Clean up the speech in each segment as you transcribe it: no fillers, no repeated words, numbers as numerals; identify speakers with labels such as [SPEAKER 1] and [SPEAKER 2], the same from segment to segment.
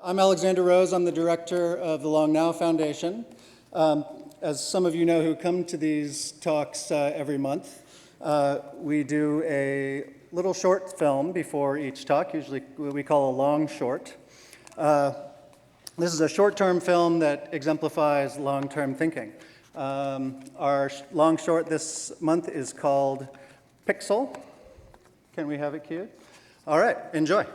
[SPEAKER 1] I'm Alexander Rose. I'm the director of the Long Now Foundation. As some of you know who come to these talks every month, we do a little short film before each talk, usually what we call a long short. This is a short-term film that exemplifies long-term thinking. Our long short this month is called Pixel. Can we have it cued? All right, enjoy.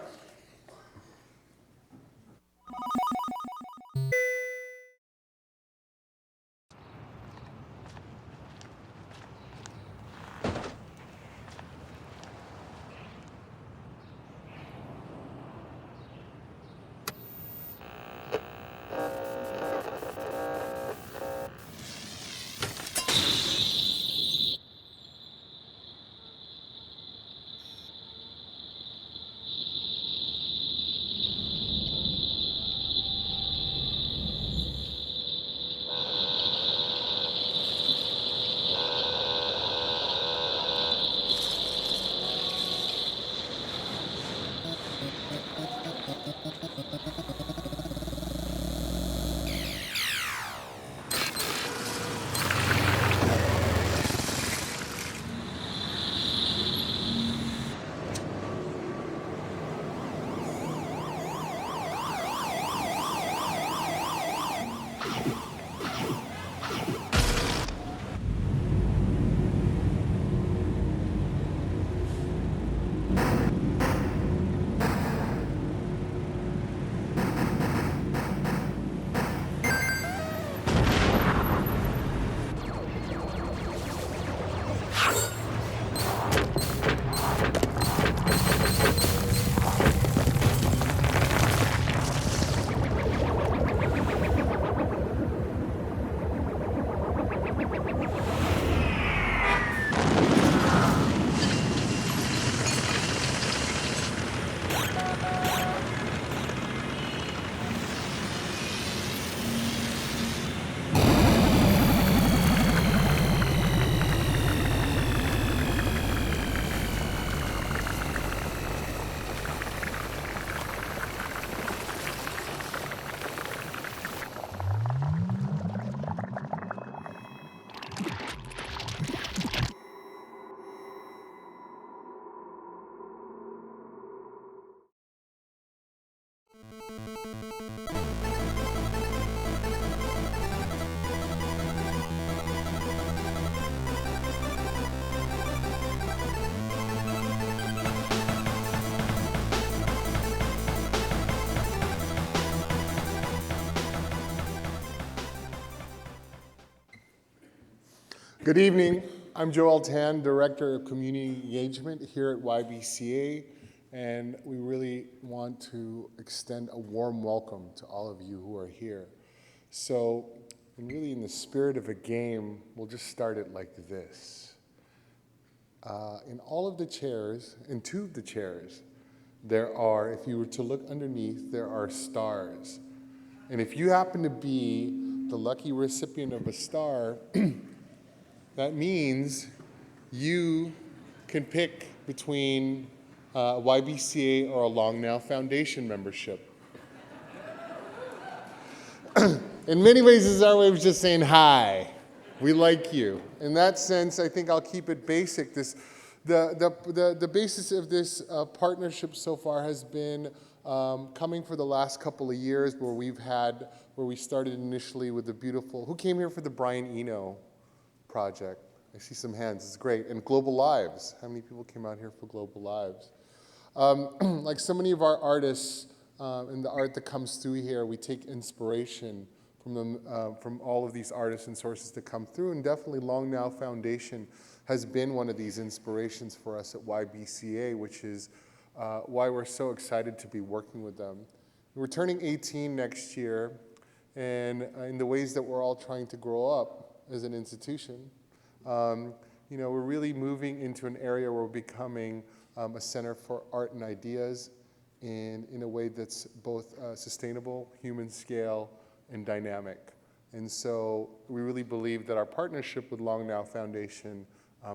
[SPEAKER 2] Good evening. I'm Joel Tan, Director of Community Engagement here at YBCA, and we really want to extend a warm welcome to all of you who are here. So, really in the spirit of a game, we'll just start it like this. In all of the chairs, in two of the chairs, there are, if you were to look underneath, there are stars. And if you happen to be the lucky recipient of a star, that means you can pick between YBCA or a Long Now Foundation membership. In many ways, this is our way of just saying hi. We like you. In that sense, I think I'll keep it basic. The basis of this partnership so far has been coming for the last couple of years, where we started initially with the beautiful. Who came here for the Brian Eno project? I see some hands, it's great. And Global Lives, how many people came out here for Global Lives? Like so many of our artists and the art that comes through here, we take inspiration from them, from all of these artists and sources that come through, and definitely Long Now Foundation has been one of these inspirations for us at YBCA, which is why we're so excited to be working with them. We're turning 18 next year, and in the ways that we're all trying to grow up as an institution, we're really moving into an area where we're becoming a center for art and ideas in a way that's both sustainable, human scale, and dynamic. And so we really believe that our partnership with Long Now Foundation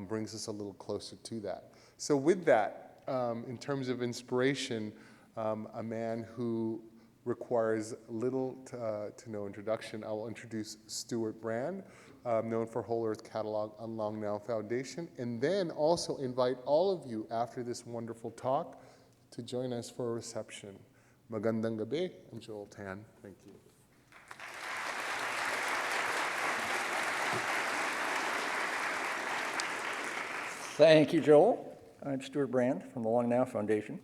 [SPEAKER 2] brings us a little closer to that. So with that, in terms of inspiration, a man who requires little to no introduction. I will introduce Stewart Brand, known for Whole Earth Catalog on Long Now Foundation, and then also invite all of you after this wonderful talk to join us for a reception. Magandang gabi. I'm Joel Tan. Thank you.
[SPEAKER 3] Thank you, Joel. I'm Stewart Brand from the Long Now Foundation.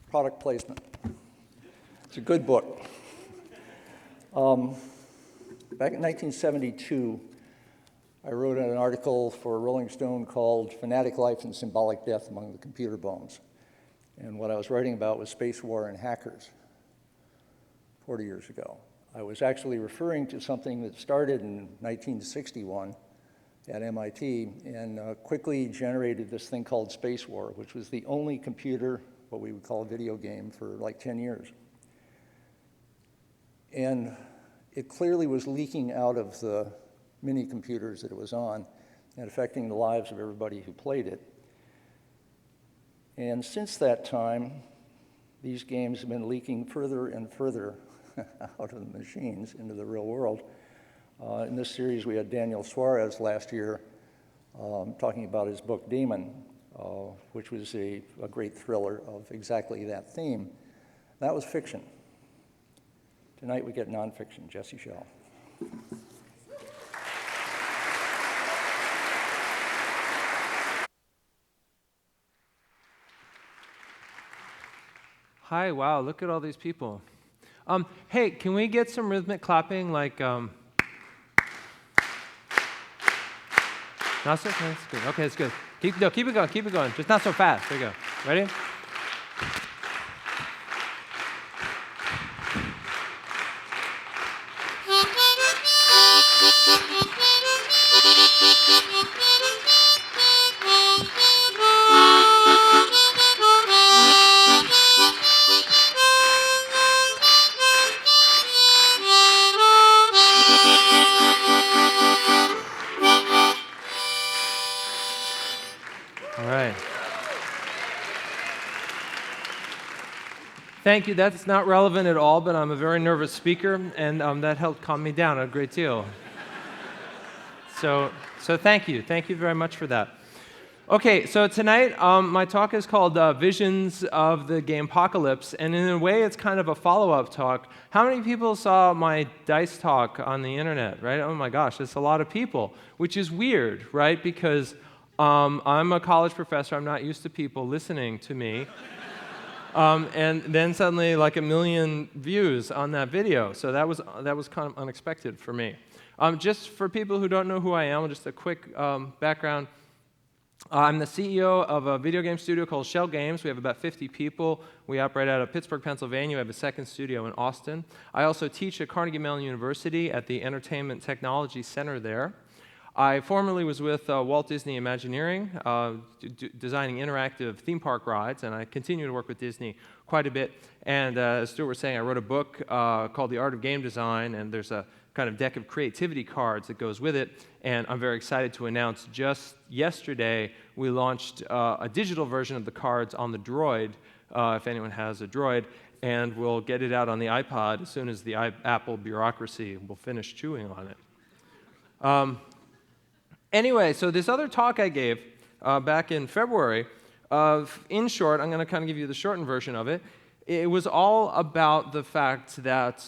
[SPEAKER 3] Product placement. It's a good book. Back in 1972, I wrote an article for Rolling Stone called Fanatic Life and Symbolic Death Among the Computer Bones. And what I was writing about was space war and hackers 40 years ago. I was actually referring to something that started in 1961 at MIT and quickly generated this thing called Space War, which was the only computer, what we would call a video game, for like 10 years. And it clearly was leaking out of the mini computers that it was on and affecting the lives of everybody who played it. And since that time, these games have been leaking further and further out of the machines into the real world. In this series, we had Daniel Suarez last year talking about his book, Demon, which was a great thriller of exactly that theme. That was fiction. Tonight, we get nonfiction, Jesse Schell.
[SPEAKER 4] Hi, wow, look at all these people. Hey, can we get some rhythmic clapping, like, not so fast? That's good. Okay, it's good. Keep it going. Just not so fast. There you go. Ready? All right. Thank you. That's not relevant at all, but I'm a very nervous speaker, and that helped calm me down a great deal. So thank you. Thank you very much for that. Okay, so tonight my talk is called Visions of the Gamepocalypse, and in a way it's kind of a follow-up talk. How many people saw my DICE talk on the internet, right? Oh my gosh, that's a lot of people, which is weird, right? Because I'm a college professor. I'm not used to people listening to me. And then suddenly, like 1 million views on that video. So that was kind of unexpected for me. Just for people who don't know who I am, just a quick background. I'm the CEO of a video game studio called Schell Games. We have about 50 people. We operate out of Pittsburgh, Pennsylvania. We have a second studio in Austin. I also teach at Carnegie Mellon University at the Entertainment Technology Center there. I formerly was with Walt Disney Imagineering, designing interactive theme park rides, and I continue to work with Disney quite a bit. And as Stewart was saying, I wrote a book called The Art of Game Design, and there's a kind of deck of creativity cards that goes with it. And I'm very excited to announce just yesterday we launched a digital version of the cards on the Droid, if anyone has a Droid, and we'll get it out on the iPod as soon as the Apple bureaucracy will finish chewing on it. Anyway, so this other talk I gave back in February, in short, I'm going to kind of give you the shortened version of it. It was all about the fact that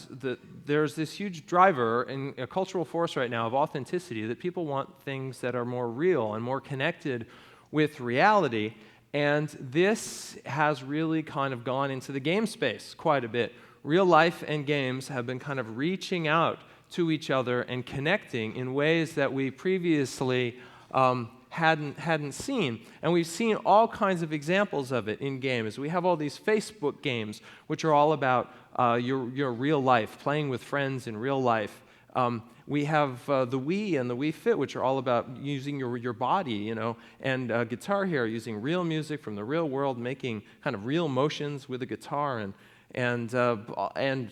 [SPEAKER 4] there's this huge driver and a cultural force right now of authenticity, that people want things that are more real and more connected with reality. And this has really kind of gone into the game space quite a bit. Real life and games have been kind of reaching out to each other and connecting in ways that we previously hadn't seen. And we've seen all kinds of examples of it in games. We have all these Facebook games, which are all about your real life, playing with friends in real life. We have the Wii and the Wii Fit, which are all about using your body, you know, and Guitar Hero, using real music from the real world, making kind of real motions with a guitar, and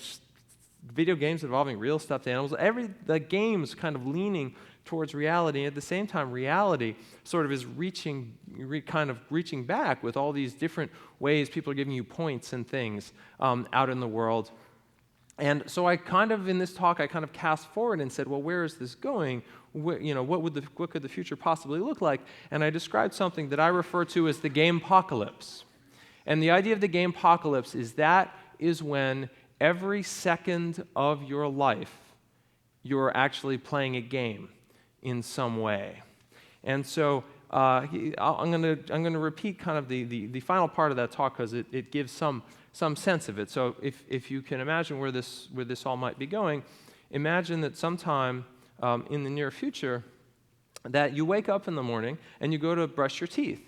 [SPEAKER 4] video games involving real stuffed animals. The games kind of leaning towards reality. At the same time, reality sort of is kind of reaching back with all these different ways people are giving you points and things out in the world. And so in this talk, I kind of cast forward and said, well, where is this going? What could the future possibly look like? And I described something that I refer to as the Gamepocalypse. And the idea of the Gamepocalypse is when every second of your life, you're actually playing a game in some way. And so I'm going to repeat kind of the final part of that talk because it gives some sense of it. So if you can imagine where this all might be going, imagine that sometime in the near future that you wake up in the morning and you go to brush your teeth.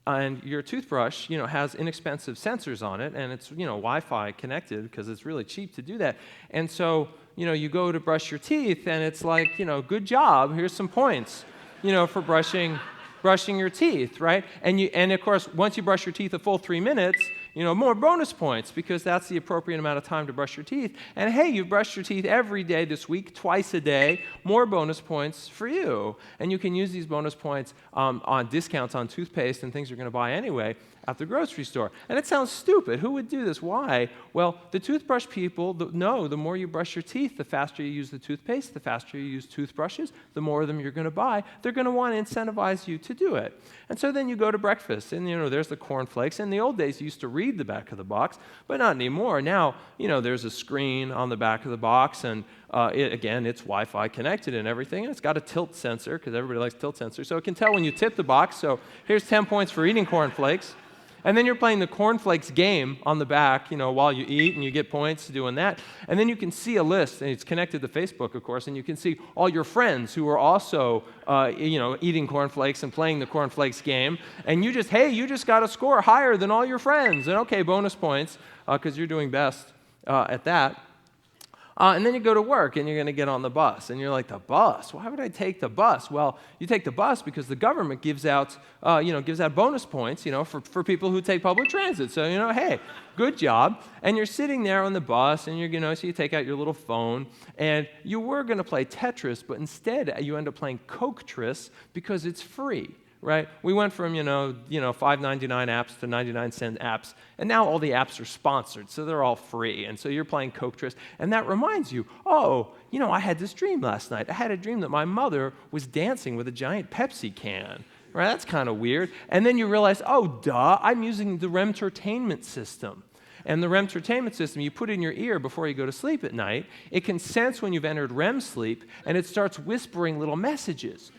[SPEAKER 4] And your toothbrush, has inexpensive sensors on it, and it's, Wi-Fi connected because it's really cheap to do that. And so, you go to brush your teeth, and it's like, good job. Here's some points, for brushing your teeth, right? And of course, once you brush your teeth a full 3 minutes, more bonus points because that's the appropriate amount of time to brush your teeth. And hey, you've brushed your teeth every day this week, twice a day, more bonus points for you. And you can use these bonus points on discounts on toothpaste and things you're going to buy anyway at the grocery store. And it sounds stupid. Who would do this? Why? Well, the toothbrush people know the more you brush your teeth, the faster you use the toothpaste, the faster you use toothbrushes, the more of them you're going to buy. They're going to want to incentivize you to do it. And so then you go to breakfast, and there's the cornflakes. In the old days, you used to read the back of the box, but not anymore. Now, there's a screen on the back of the box, and it's Wi-Fi connected and everything, and it's got a tilt sensor, because everybody likes tilt sensors, so it can tell when you tip the box. So here's 10 points for eating cornflakes. And then you're playing the cornflakes game on the back, while you eat, and you get points doing that. And then you can see a list, and it's connected to Facebook, of course, and you can see all your friends who are also, eating cornflakes and playing the cornflakes game. And you just got to score higher than all your friends. And okay, bonus points, because you're doing best at that. And then you go to work, and you're going to get on the bus. And you're like, the bus? Why would I take the bus? Well, you take the bus because the government gives out bonus points, for people who take public transit. So, hey, good job. And you're sitting there on the bus, and so you take out your little phone, and you were going to play Tetris, but instead you end up playing Coketris because it's free. Right? We went from, $5.99 apps to 99-cent apps, and now all the apps are sponsored, so they're all free. And so you're playing Coketris, and that reminds you, I had this dream last night. I had a dream that my mother was dancing with a giant Pepsi can. Right? That's kind of weird. And then you realize, I'm using the REM-tertainment system. And the REM-tertainment system, you put it in your ear before you go to sleep at night. It can sense when you've entered REM sleep, and it starts whispering little messages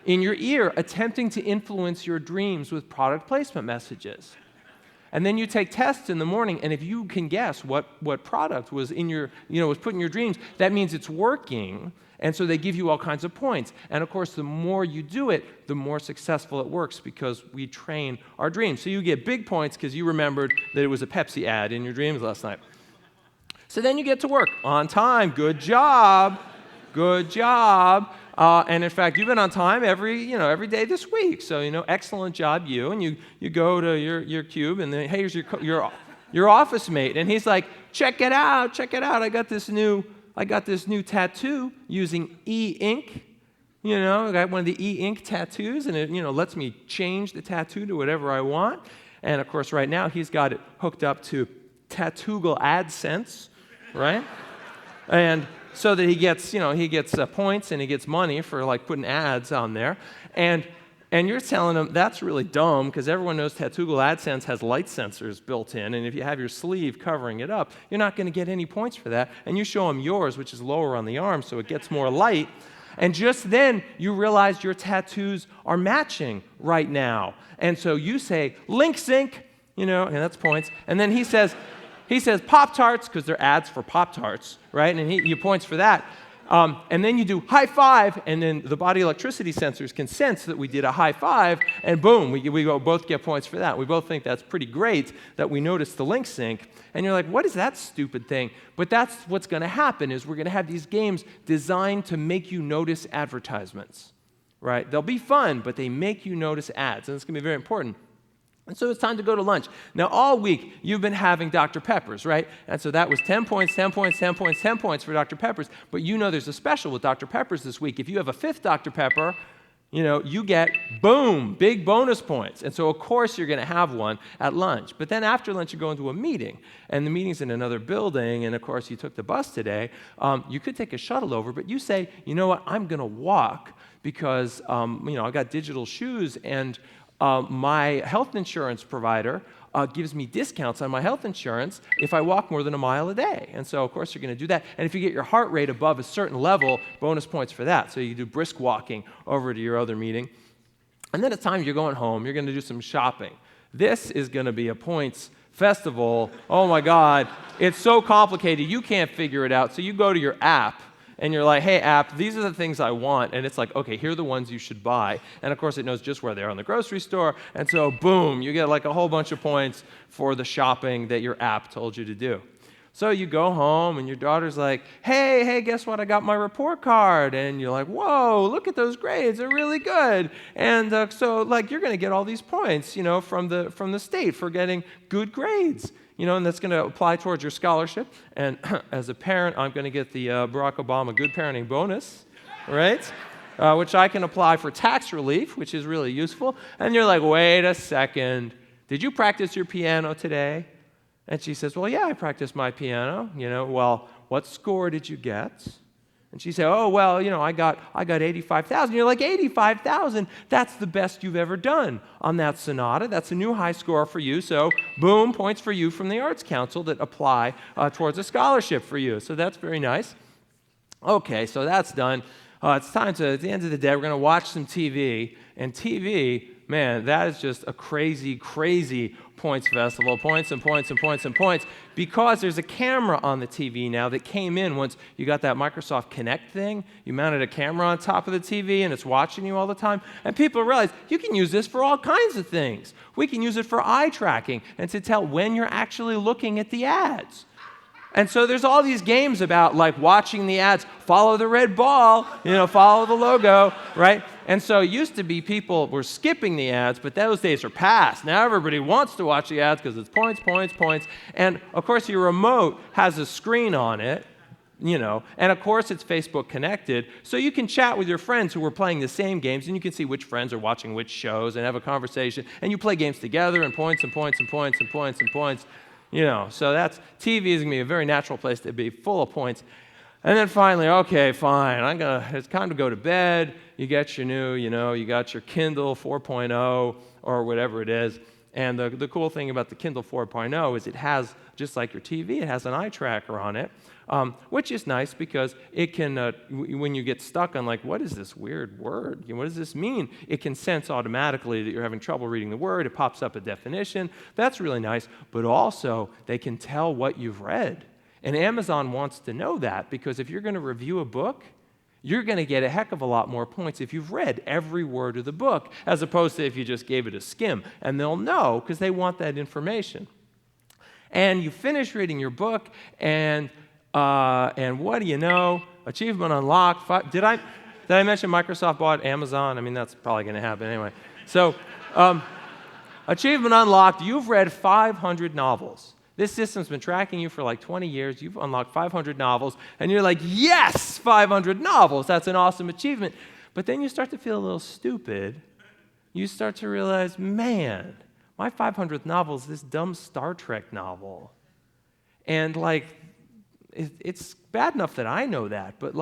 [SPEAKER 4] in your ear, attempting to influence your dreams with product placement messages. And then you take tests in the morning, and if you can guess what product was was put in your dreams, that means it's working, and so they give you all kinds of points. And of course, the more you do it, the more successful it works because we train our dreams. So you get big points because you remembered that it was a Pepsi ad in your dreams last night. So then you get to work on time. Good job. Good job. And in fact, you've been on time every day this week. So, excellent job, you. And you go to your cube, and then, hey, here's your office mate. And he's like, check it out. I got this new tattoo using e-ink. I got one of the e-ink tattoos, and it, lets me change the tattoo to whatever I want. And of course, right now, he's got it hooked up to Tattoogle AdSense, right? And so that he gets points and he gets money for putting ads on there, and you're telling him that's really dumb because everyone knows Tattoogle AdSense has light sensors built in, and if you have your sleeve covering it up, you're not going to get any points for that. And you show him yours, which is lower on the arm, so it gets more light, and just then you realize your tattoos are matching right now, and so you say link sync, and that's points, and then he says Pop-Tarts, because they're ads for Pop-Tarts, right? And you points for that. And then you do high five, and then the body electricity sensors can sense that we did a high five, and boom, we both get points for that. We both think that's pretty great that we noticed the link sync. And you're like, what is that stupid thing? But that's what's going to happen is we're going to have these games designed to make you notice advertisements, right? They'll be fun, but they make you notice ads, and it's going to be very important. And so it's time to go to lunch. Now, all week, you've been having Dr. Peppers, right? And so that was 10 points, 10 points, 10 points, 10 points for Dr. Peppers. But you know there's a special with Dr. Peppers this week. If you have a 5th Dr. Pepper, you get, boom, big bonus points. And so, of course, you're going to have one at lunch. But then after lunch, you go into a meeting. And the meeting's in another building. And, of course, you took the bus today. You could take a shuttle over. But you say, you know what, I'm going to walk because, I got digital shoes. And my health insurance provider gives me discounts on my health insurance if I walk more than a mile a day. And so, of course, you're going to do that. And if you get your heart rate above a certain level, bonus points for that. So you do brisk walking over to your other meeting. And then it's time you're going home. You're going to do some shopping. This is going to be a points festival. Oh, my God. It's so complicated. You can't figure it out. So you go to your app. And you're like, hey, app, these are the things I want. And it's like, okay, here are the ones you should buy. And, of course, it knows just where they are in the grocery store. And so, boom, you get like a whole bunch of points for the shopping that your app told you to do. So you go home, and your daughter's like, hey, guess what? I got my report card. And you're like, whoa, look at those grades. They're really good. And so you're going to get all these points, from the state for getting good grades. And that's going to apply towards your scholarship. And as a parent, I'm going to get the Barack Obama Good Parenting Bonus, right? Which I can apply for tax relief, which is really useful. And you're like, wait a second. Did you practice your piano today? And she says, well, yeah, I practiced my piano. Well, what score did you get? And she said, oh, well, I got 85,000. You're like, 85,000? That's the best you've ever done on that sonata. That's a new high score for you. So, boom, points for you from the Arts Council that apply towards a scholarship for you. So that's very nice. Okay, so that's done. It's time at the end of the day, we're going to watch some TV. And TV, man, that is just a crazy, crazy points festival. Points and points and points and points. Because there's a camera on the TV now that came in once you got that Microsoft Kinect thing. You mounted a camera on top of the TV and it's watching you all the time. And people realize you can use this for all kinds of things. We can use it for eye tracking and to tell when you're actually looking at the ads. And so there's all these games about watching the ads, follow the red ball, follow the logo, right? And so it used to be people were skipping the ads, but those days are past. Now everybody wants to watch the ads because it's points, points, points. And of course your remote has a screen on it, and of course it's Facebook connected. So you can chat with your friends who are playing the same games, and you can see which friends are watching which shows and have a conversation. And you play games together and points and points and points and points and points. So that's TV is going to be a very natural place to be full of points. And then finally, okay, fine, it's time to go to bed. You get your new, you got your Kindle 4.0 or whatever it is. And the cool thing about the Kindle 4.0 is it has, just like your TV, it has an eye tracker on it, which is nice because it can, when you get stuck on what is this weird word? What does this mean? It can sense automatically that you're having trouble reading the word. It pops up a definition. That's really nice. But also, they can tell what you've read. And Amazon wants to know that because if you're going to review a book, you're going to get a heck of a lot more points if you've read every word of the book, as opposed to if you just gave it a skim. And they'll know because they want that information. And you finish reading your book, and what do you know? Achievement unlocked. Did I mention Microsoft bought Amazon? I mean, that's probably going to happen anyway. So, achievement unlocked. You've read 500 novels. This system's been tracking you for 20 years. You've unlocked 500 novels, and you're like, yes, 500 novels. That's an awesome achievement. But then you start to feel a little stupid. You start to realize, man, my 500th novel is this dumb Star Trek novel. And it's bad enough that I know that, but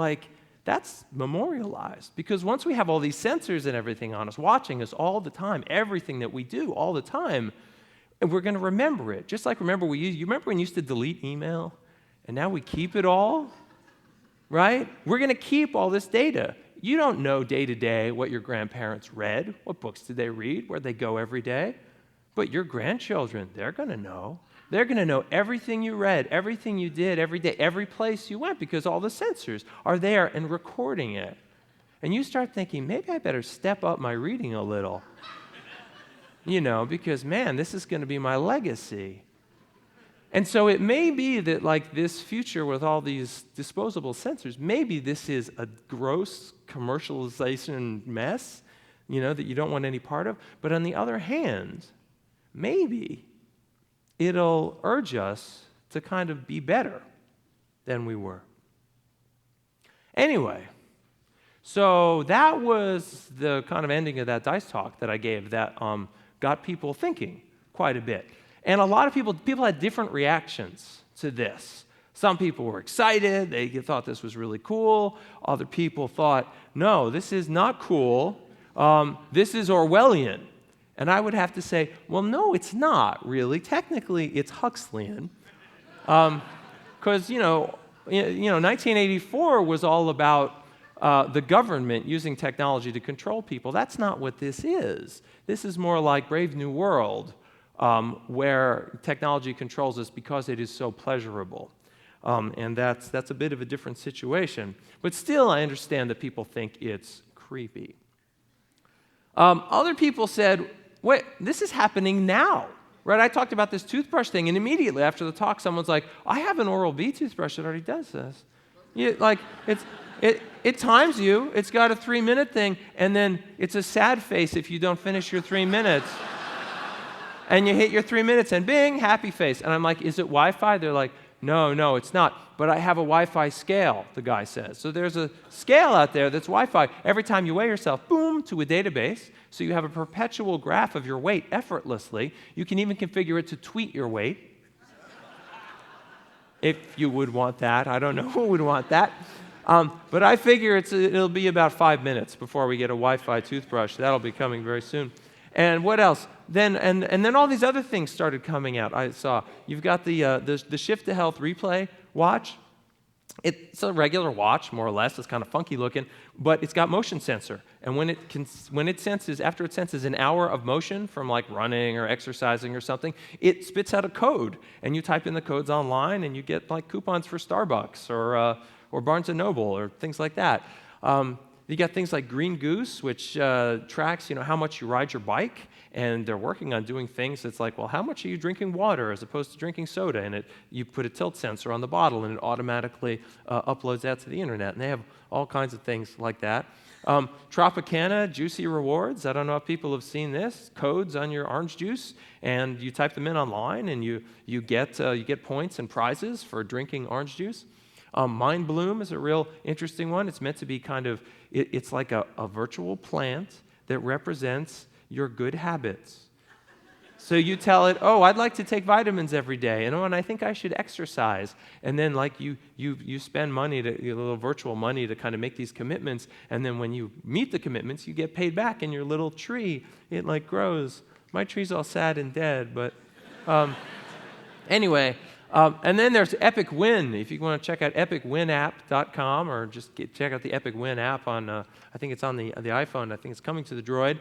[SPEAKER 4] that's memorialized. Because once we have all these sensors and everything on us, watching us all the time, everything that we do all the time, and we're going to remember it. Just like you remember when you used to delete email, and now we keep it all, right? We're going to keep all this data. You don't know day to day what your grandparents read, what books did they read, where they go every day. But your grandchildren, they're going to know. They're going to know everything you read, everything you did every day, every place you went, because all the sensors are there and recording it. And you start thinking, maybe I better step up my reading a little. Because, man, this is going to be my legacy. And so it may be that, this future with all these disposable sensors, maybe this is a gross commercialization mess, that you don't want any part of. But on the other hand, maybe it'll urge us to kind of be better than we were. Anyway, so that was the kind of ending of that dice talk that I gave that got people thinking quite a bit. And a lot of people had different reactions to this. Some people were excited. They thought this was really cool. Other people thought, no, this is not cool. This is Orwellian. And I would have to say, well, no, it's not really. Technically, it's Huxleyan. Because, 1984 was all about the government using technology to control people. That's not what this is. This is more like Brave New World, where technology controls us because it is so pleasurable. And that's a bit of a different situation. But still, I understand that people think it's creepy. Other people said, wait, this is happening now. Right? I talked about this toothbrush thing, and immediately after the talk, someone's like, I have an Oral-B toothbrush that already does this. It times you. It's got a 3-minute thing, and then it's a sad face if you don't finish your 3 minutes. And you hit your 3 minutes, and bing, happy face. And I'm like, is it Wi-Fi? They're like, no, it's not. But I have a Wi-Fi scale, the guy says. So there's a scale out there that's Wi-Fi. Every time you weigh yourself, boom, to a database. So you have a perpetual graph of your weight effortlessly. You can even configure it to tweet your weight. If you would want that. I don't know who would want that. But I figure it'll be about 5 minutes before we get a Wi-Fi toothbrush. That'll be coming very soon. And what else? Then all these other things started coming out. I saw you've got the Shift to Health replay watch. It's a regular watch, more or less. It's kind of funky looking, but it's got motion sensor. And after it senses an hour of motion from like running or exercising or something, it spits out a code, and you type in the codes online, and you get like coupons for Starbucks or Barnes & Noble or things like that. You got things like Green Goose, which tracks how much you ride your bike, and they're working on doing things that's like, well, how much are you drinking water as opposed to drinking soda? And you put a tilt sensor on the bottle, and it automatically uploads that to the internet. And they have all kinds of things like that. Tropicana Juicy Rewards. I don't know if people have seen this. Codes on your orange juice, and you type them in online, and you get points and prizes for drinking orange juice. Mind Bloom is a real interesting one. It's meant to be it's like a virtual plant that represents your good habits. So you tell it, oh, I'd like to take vitamins every day, and I think I should exercise. And then like you spend money, a little virtual money to kind of make these commitments, and then when you meet the commitments, you get paid back, and your little tree, it like grows. My tree's all sad and dead, but anyway. And then there's Epic Win. If you want to check out epicwinapp.com or just check out the Epic Win app on, I think it's on the iPhone. I think it's coming to the Droid.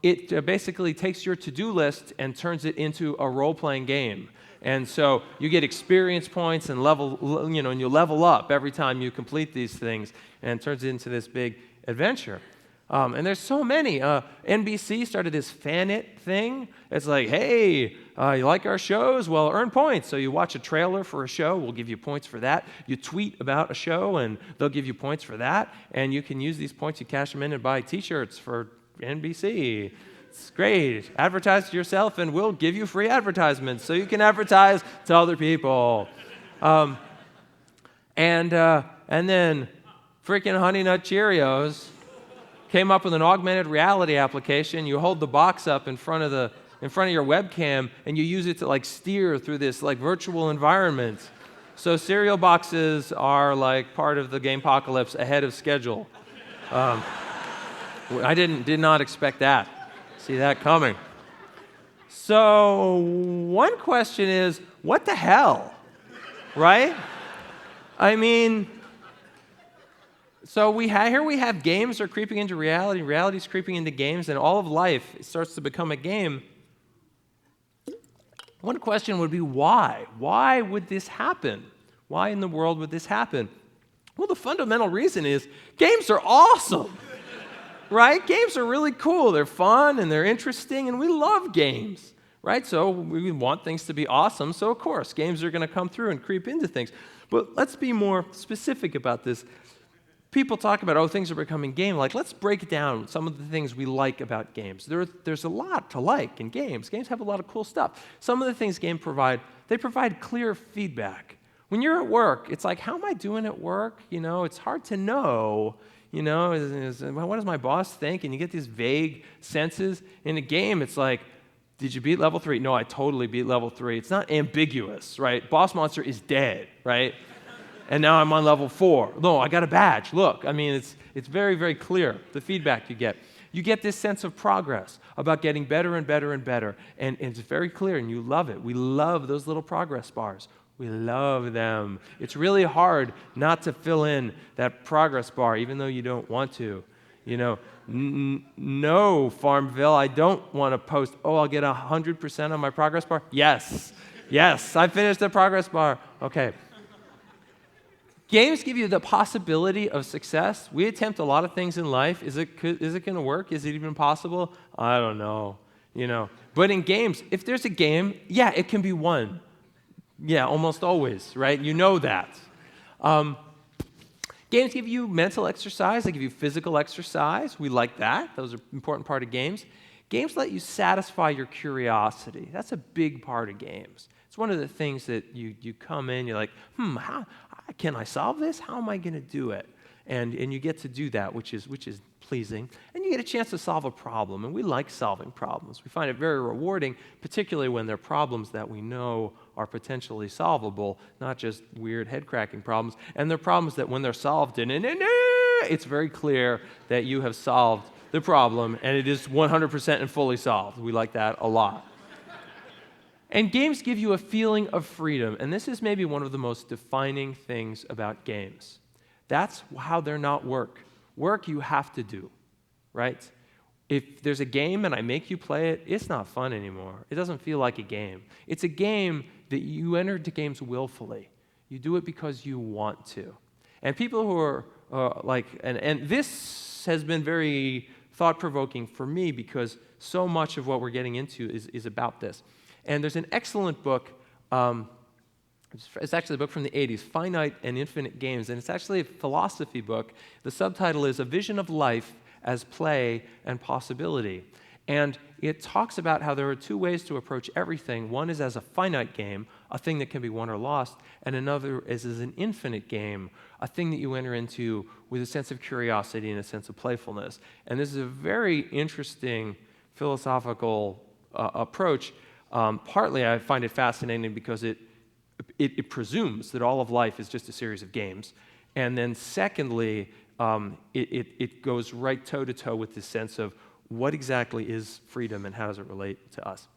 [SPEAKER 4] It basically takes your to-do list and turns it into a role-playing game. And so you get experience points and and you level up every time you complete these things, and it turns it into this big adventure. And there's so many. NBC started this Fan It thing. It's like, hey, you like our shows? Well, earn points. So you watch a trailer for a show, we'll give you points for that. You tweet about a show, and they'll give you points for that. And you can use these points, you cash them in and buy T-shirts for NBC. It's great. Advertise to yourself, and we'll give you free advertisements so you can advertise to other people. And then freaking Honey Nut Cheerios came up with an augmented reality application. You hold the box up in front of your webcam, and you use it to like steer through this like virtual environment. So cereal boxes are like part of the Gamepocalypse ahead of schedule. I did not expect that. See that coming. So one question is, what the hell, right? I mean, so here we have games are creeping into reality, reality's creeping into games, and all of life starts to become a game. One question would be why? Why would this happen? Why in the world would this happen? Well, the fundamental reason is games are awesome, right? Games are really cool. They're fun and they're interesting, and we love games, right? So we want things to be awesome, so of course, games are going to come through and creep into things. But let's be more specific about this. people talk about, oh, things are becoming game. Like, let's break down some of the things we like about games. There's a lot to like in games. Games have a lot of cool stuff. Some of the things games provide, they provide clear feedback. When you're at work, it's like, how am I doing at work? It's hard to know. What does my boss think? And you get these vague senses. In a game, it's like, did you beat level 3? No, I totally beat level 3. It's not ambiguous, right? Boss monster is dead, right? And now I'm on level 4. No, I got a badge. Look, it's very, very clear, the feedback you get. You get this sense of progress, about getting better and better and better. And it's very clear, and you love it. We love those little progress bars. We love them. It's really hard not to fill in that progress bar, even though you don't want to. No, Farmville, I don't want to post, I'll get 100% on my progress bar. Yes, I finished the progress bar. Okay. Games give you the possibility of success. We attempt a lot of things in life. Is it going to work? Is it even possible? I don't know. But in games, if there's a game, yeah, it can be won. Yeah, almost always, right? You know that. Games give you mental exercise. They give you physical exercise. We like that. Those are an important part of games. Games let you satisfy your curiosity. That's a big part of games. It's one of the things that you come in, you're like, how can I solve this? How am I going to do it? And you get to do that, which is pleasing. And you get a chance to solve a problem, and we like solving problems. We find it very rewarding, particularly when they're problems that we know are potentially solvable, not just weird head-cracking problems. And they're problems that when they're solved, it's very clear that you have solved the problem, and it is 100% and fully solved. We like that a lot. And games give you a feeling of freedom, and this is maybe one of the most defining things about games. That's how they're not work. Work you have to do, right? If there's a game and I make you play it, it's not fun anymore. It doesn't feel like a game. It's a game that you enter into games willfully. You do it because you want to. And people who are and this has been very thought-provoking for me because so much of what we're getting into is about this. And there's an excellent book, it's actually a book from the 80s, Finite and Infinite Games, and it's actually a philosophy book. The subtitle is A Vision of Life as Play and Possibility. And it talks about how there are two ways to approach everything. One is as a finite game, a thing that can be won or lost, and another is as an infinite game, a thing that you enter into with a sense of curiosity and a sense of playfulness. And this is a very interesting philosophical approach. Partly I find it fascinating because it presumes that all of life is just a series of games. And then secondly, it goes right toe-to-toe with this sense of what exactly is freedom and how does it relate to us.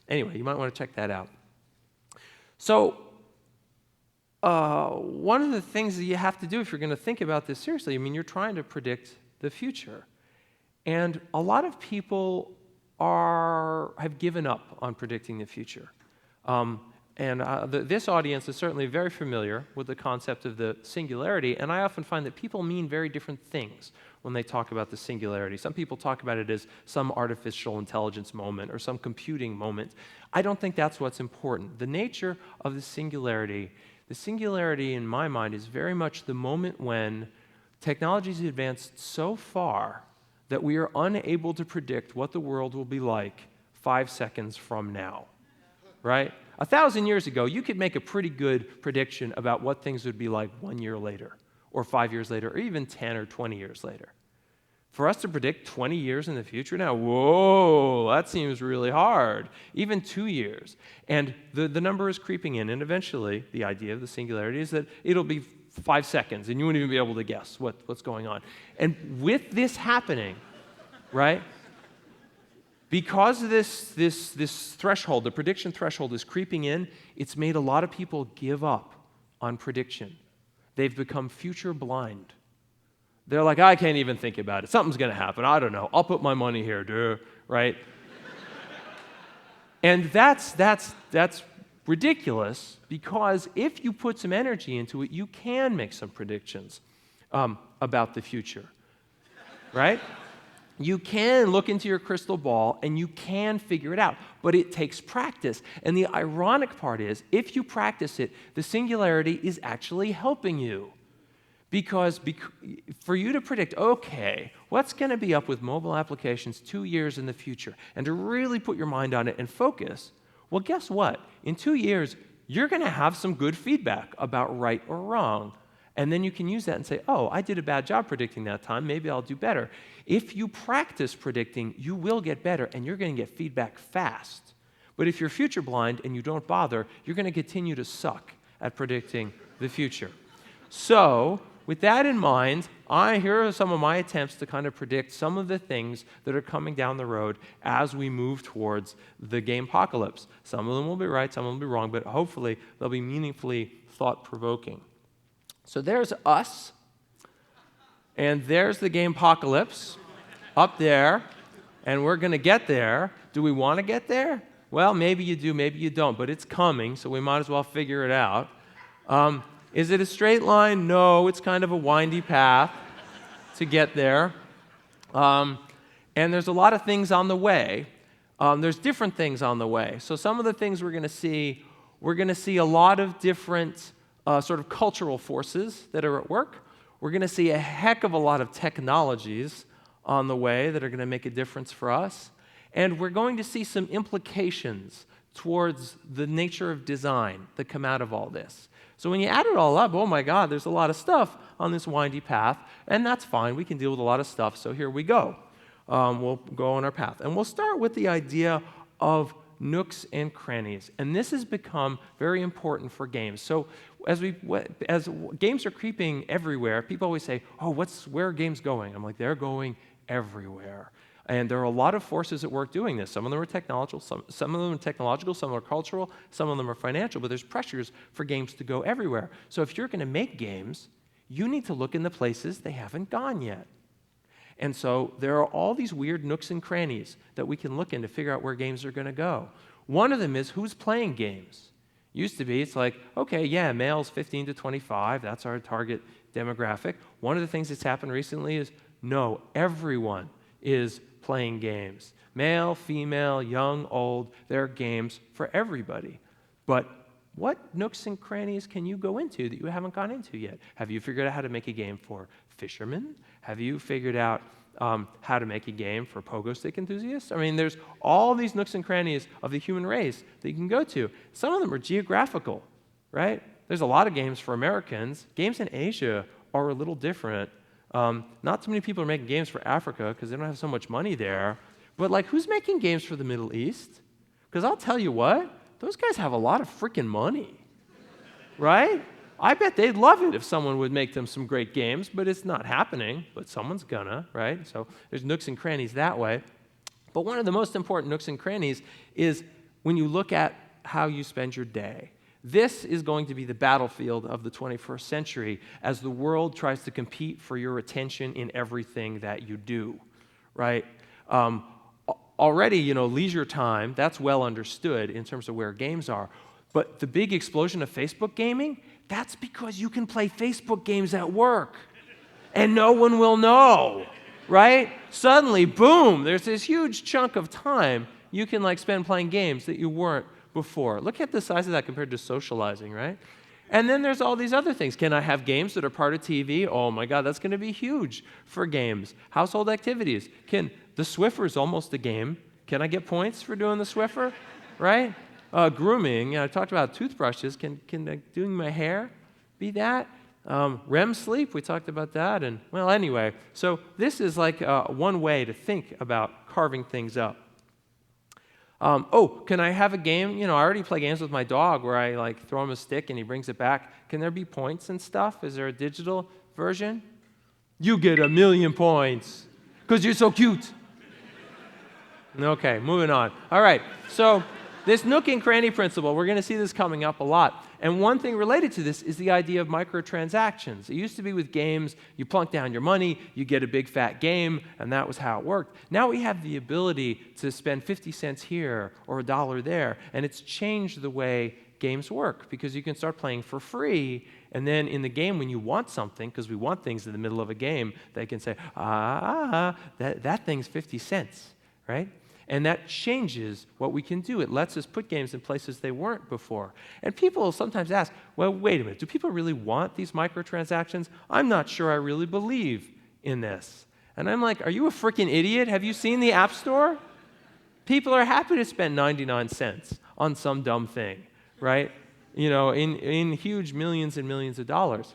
[SPEAKER 4] Anyway, you might want to check that out. So one of the things that you have to do if you're going to think about this seriously, you're trying to predict the future. And a lot of people have given up on predicting the future. This audience is certainly very familiar with the concept of the singularity, and I often find that people mean very different things when they talk about the singularity. Some people talk about it as some artificial intelligence moment or some computing moment. I don't think that's what's important. The nature of the singularity in my mind is very much the moment when technology has advanced so far that we are unable to predict what the world will be like 5 seconds from now, right? 1,000 years ago, you could make a pretty good prediction about what things would be like 1 year later, or 5 years later, or even 10 or 20 years later. For us to predict 20 years in the future now, whoa, that seems really hard. Even 2 years. And the number is creeping in, and eventually the idea of the singularity is that it'll be 5 seconds, and you won't even be able to guess what's going on. And with this happening, right, because this threshold, the prediction threshold is creeping in, it's made a lot of people give up on prediction. They've become future blind. They're like, I can't even think about it. Something's going to happen. I don't know. I'll put my money here, duh, right? And that's ridiculous because if you put some energy into it, you can make some predictions about the future, right? You can look into your crystal ball and you can figure it out, but it takes practice. And the ironic part is, if you practice it, the singularity is actually helping you. Because for you to predict, okay, what's going to be up with mobile applications 2 years in the future, and to really put your mind on it and focus, well, guess what? In 2 years, you're going to have some good feedback about right or wrong. And then you can use that and say, oh, I did a bad job predicting that time. Maybe I'll do better. If you practice predicting, you will get better, and you're going to get feedback fast. But if you're future blind and you don't bother, you're going to continue to suck at predicting the future. So, with that in mind, here are some of my attempts to kind of predict some of the things that are coming down the road as we move towards the Gamepocalypse. Some of them will be right, some will be wrong, but hopefully they'll be meaningfully thought-provoking. So there's us, and there's the Gamepocalypse up there, and we're going to get there. Do we want to get there? Well, maybe you do, maybe you don't, but it's coming, so we might as well figure it out. Is it a straight line? No, it's kind of a windy path to get there. And there's a lot of things on the way. There's different things on the way. So some of the things we're going to see a lot of different sort of cultural forces that are at work. We're going to see a heck of a lot of technologies on the way that are going to make a difference for us. And we're going to see some implications towards the nature of design that come out of all this. So when you add it all up, oh my God, there's a lot of stuff on this windy path, and that's fine. We can deal with a lot of stuff, so here we go. We'll go on our path. And we'll start with the idea of nooks and crannies. And this has become very important for games. So as games are creeping everywhere, people always say, oh, where are games going? I'm like, they're going everywhere. And there are a lot of forces at work doing this. Some of them are technological, some of them are technological, some are cultural, some of them are financial, but there's pressures for games to go everywhere. So if you're going to make games, you need to look in the places they haven't gone yet. And so there are all these weird nooks and crannies that we can look in to figure out where games are going to go. One of them is who's playing games. Used to be, it's like, okay, yeah, males 15 to 25, that's our target demographic. One of the things that's happened recently is, no, everyone is playing games. Male, female, young, old, there are games for everybody. But what nooks and crannies can you go into that you haven't gone into yet? Have you figured out how to make a game for fishermen? Have you figured out how to make a game for pogo stick enthusiasts? I mean, there's all these nooks and crannies of the human race that you can go to. Some of them are geographical, right? There's a lot of games for Americans. Games in Asia are a little different. Not too many people are making games for Africa because they don't have so much money there. But like, who's making games for the Middle East? Because I'll tell you what, those guys have a lot of freaking money, right? I bet they'd love it if someone would make them some great games, but it's not happening, but someone's gonna, right? So there's nooks and crannies that way. But one of the most important nooks and crannies is when you look at how you spend your day. This is going to be the battlefield of the 21st century as the world tries to compete for your attention in everything that you do, right? Already, leisure time, that's well understood in terms of where games are. But the big explosion of Facebook gaming, that's because you can play Facebook games at work and no one will know, right? Suddenly, boom, there's this huge chunk of time you can spend playing games that you weren't before. Look at the size of that compared to socializing, right? And then there's all these other things. Can I have games that are part of TV? Oh my God, that's going to be huge for games. Household activities. The Swiffer's almost a game. Can I get points for doing the Swiffer, right? Grooming. I talked about toothbrushes. Can doing my hair be that? REM sleep. We talked about that. And well, anyway. So this is one way to think about carving things up. Can I have a game? I already play games with my dog where I throw him a stick and he brings it back. Can there be points and stuff? Is there a digital version? You get 1,000,000 points because you're so cute. Okay, moving on. All right, so this nook and cranny principle, we're going to see this coming up a lot. And one thing related to this is the idea of microtransactions. It used to be with games, you plunk down your money, you get a big fat game, and that was how it worked. Now we have the ability to spend 50 cents here or $1 there, and it's changed the way games work because you can start playing for free, and then in the game when you want something, because we want things in the middle of a game, they can say, that thing's 50 cents, right? And that changes what we can do. It lets us put games in places they weren't before. And people sometimes ask, well, wait a minute, do people really want these microtransactions? I'm not sure I really believe in this. And I'm like, are you a freaking idiot? Have you seen the App Store? People are happy to spend 99 cents on some dumb thing, right? In huge millions and millions of dollars.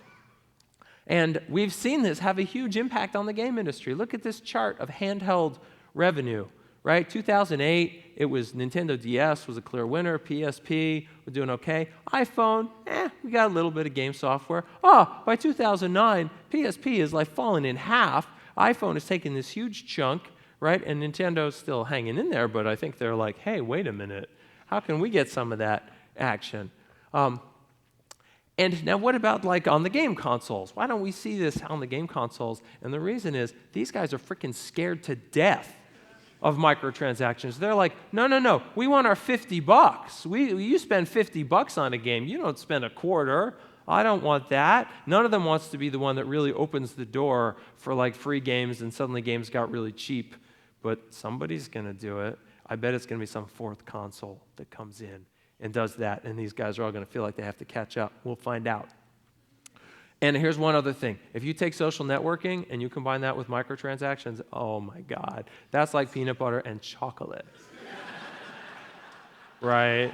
[SPEAKER 4] And we've seen this have a huge impact on the game industry. Look at this chart of handheld revenue. Right? 2008, it was Nintendo DS was a clear winner. PSP, we're doing okay. iPhone, we got a little bit of game software. By 2009, PSP is like fallen in half. iPhone is taking this huge chunk, right? And Nintendo's still hanging in there, but I think they're like, hey, wait a minute. How can we get some of that action? And now what about like on the game consoles? Why don't we see this on the game consoles? And the reason is these guys are freaking scared to death of microtransactions. They're like, no, we want our $50. You spend $50 on a game. You don't spend a quarter. I don't want that. None of them wants to be the one that really opens the door for like free games and suddenly games got really cheap. But somebody's going to do it. I bet it's going to be some fourth console that comes in and does that, and these guys are all going to feel like they have to catch up. We'll find out. And here's one other thing. If you take social networking and you combine that with microtransactions, oh my God, that's like peanut butter and chocolate. Right?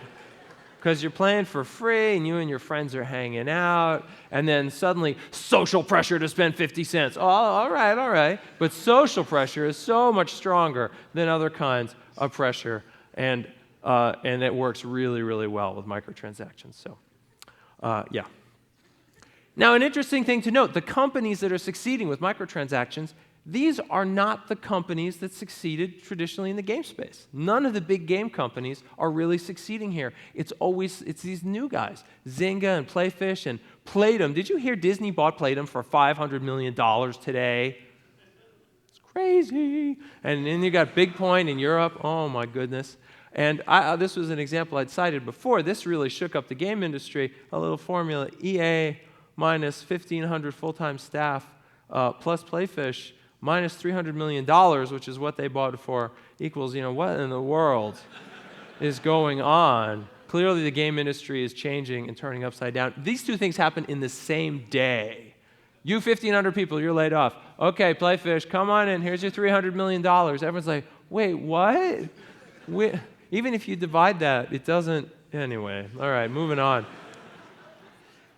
[SPEAKER 4] Because you're playing for free and you and your friends are hanging out, and then suddenly social pressure to spend 50 cents. Oh, all right. But social pressure is so much stronger than other kinds of pressure, and it works really, really well with microtransactions. So, yeah. Now, an interesting thing to note, the companies that are succeeding with microtransactions, these are not the companies that succeeded traditionally in the game space. None of the big game companies are really succeeding here. It's these new guys, Zynga and Playfish and Playdom. Did you hear Disney bought Playdom for $500 million today? It's crazy. And then you got Big Point in Europe. Oh, my goodness. And this was an example I'd cited before. This really shook up the game industry. A little formula, EA minus 1,500 full-time staff plus Playfish minus $300 million, which is what they bought it for, equals, what in the world is going on? Clearly, the game industry is changing and turning upside down. These two things happen in the same day. You 1,500 people, you're laid off. Okay, Playfish, come on in. Here's your $300 million. Everyone's like, wait, what? Even if you divide that, it doesn't. Anyway, all right, moving on.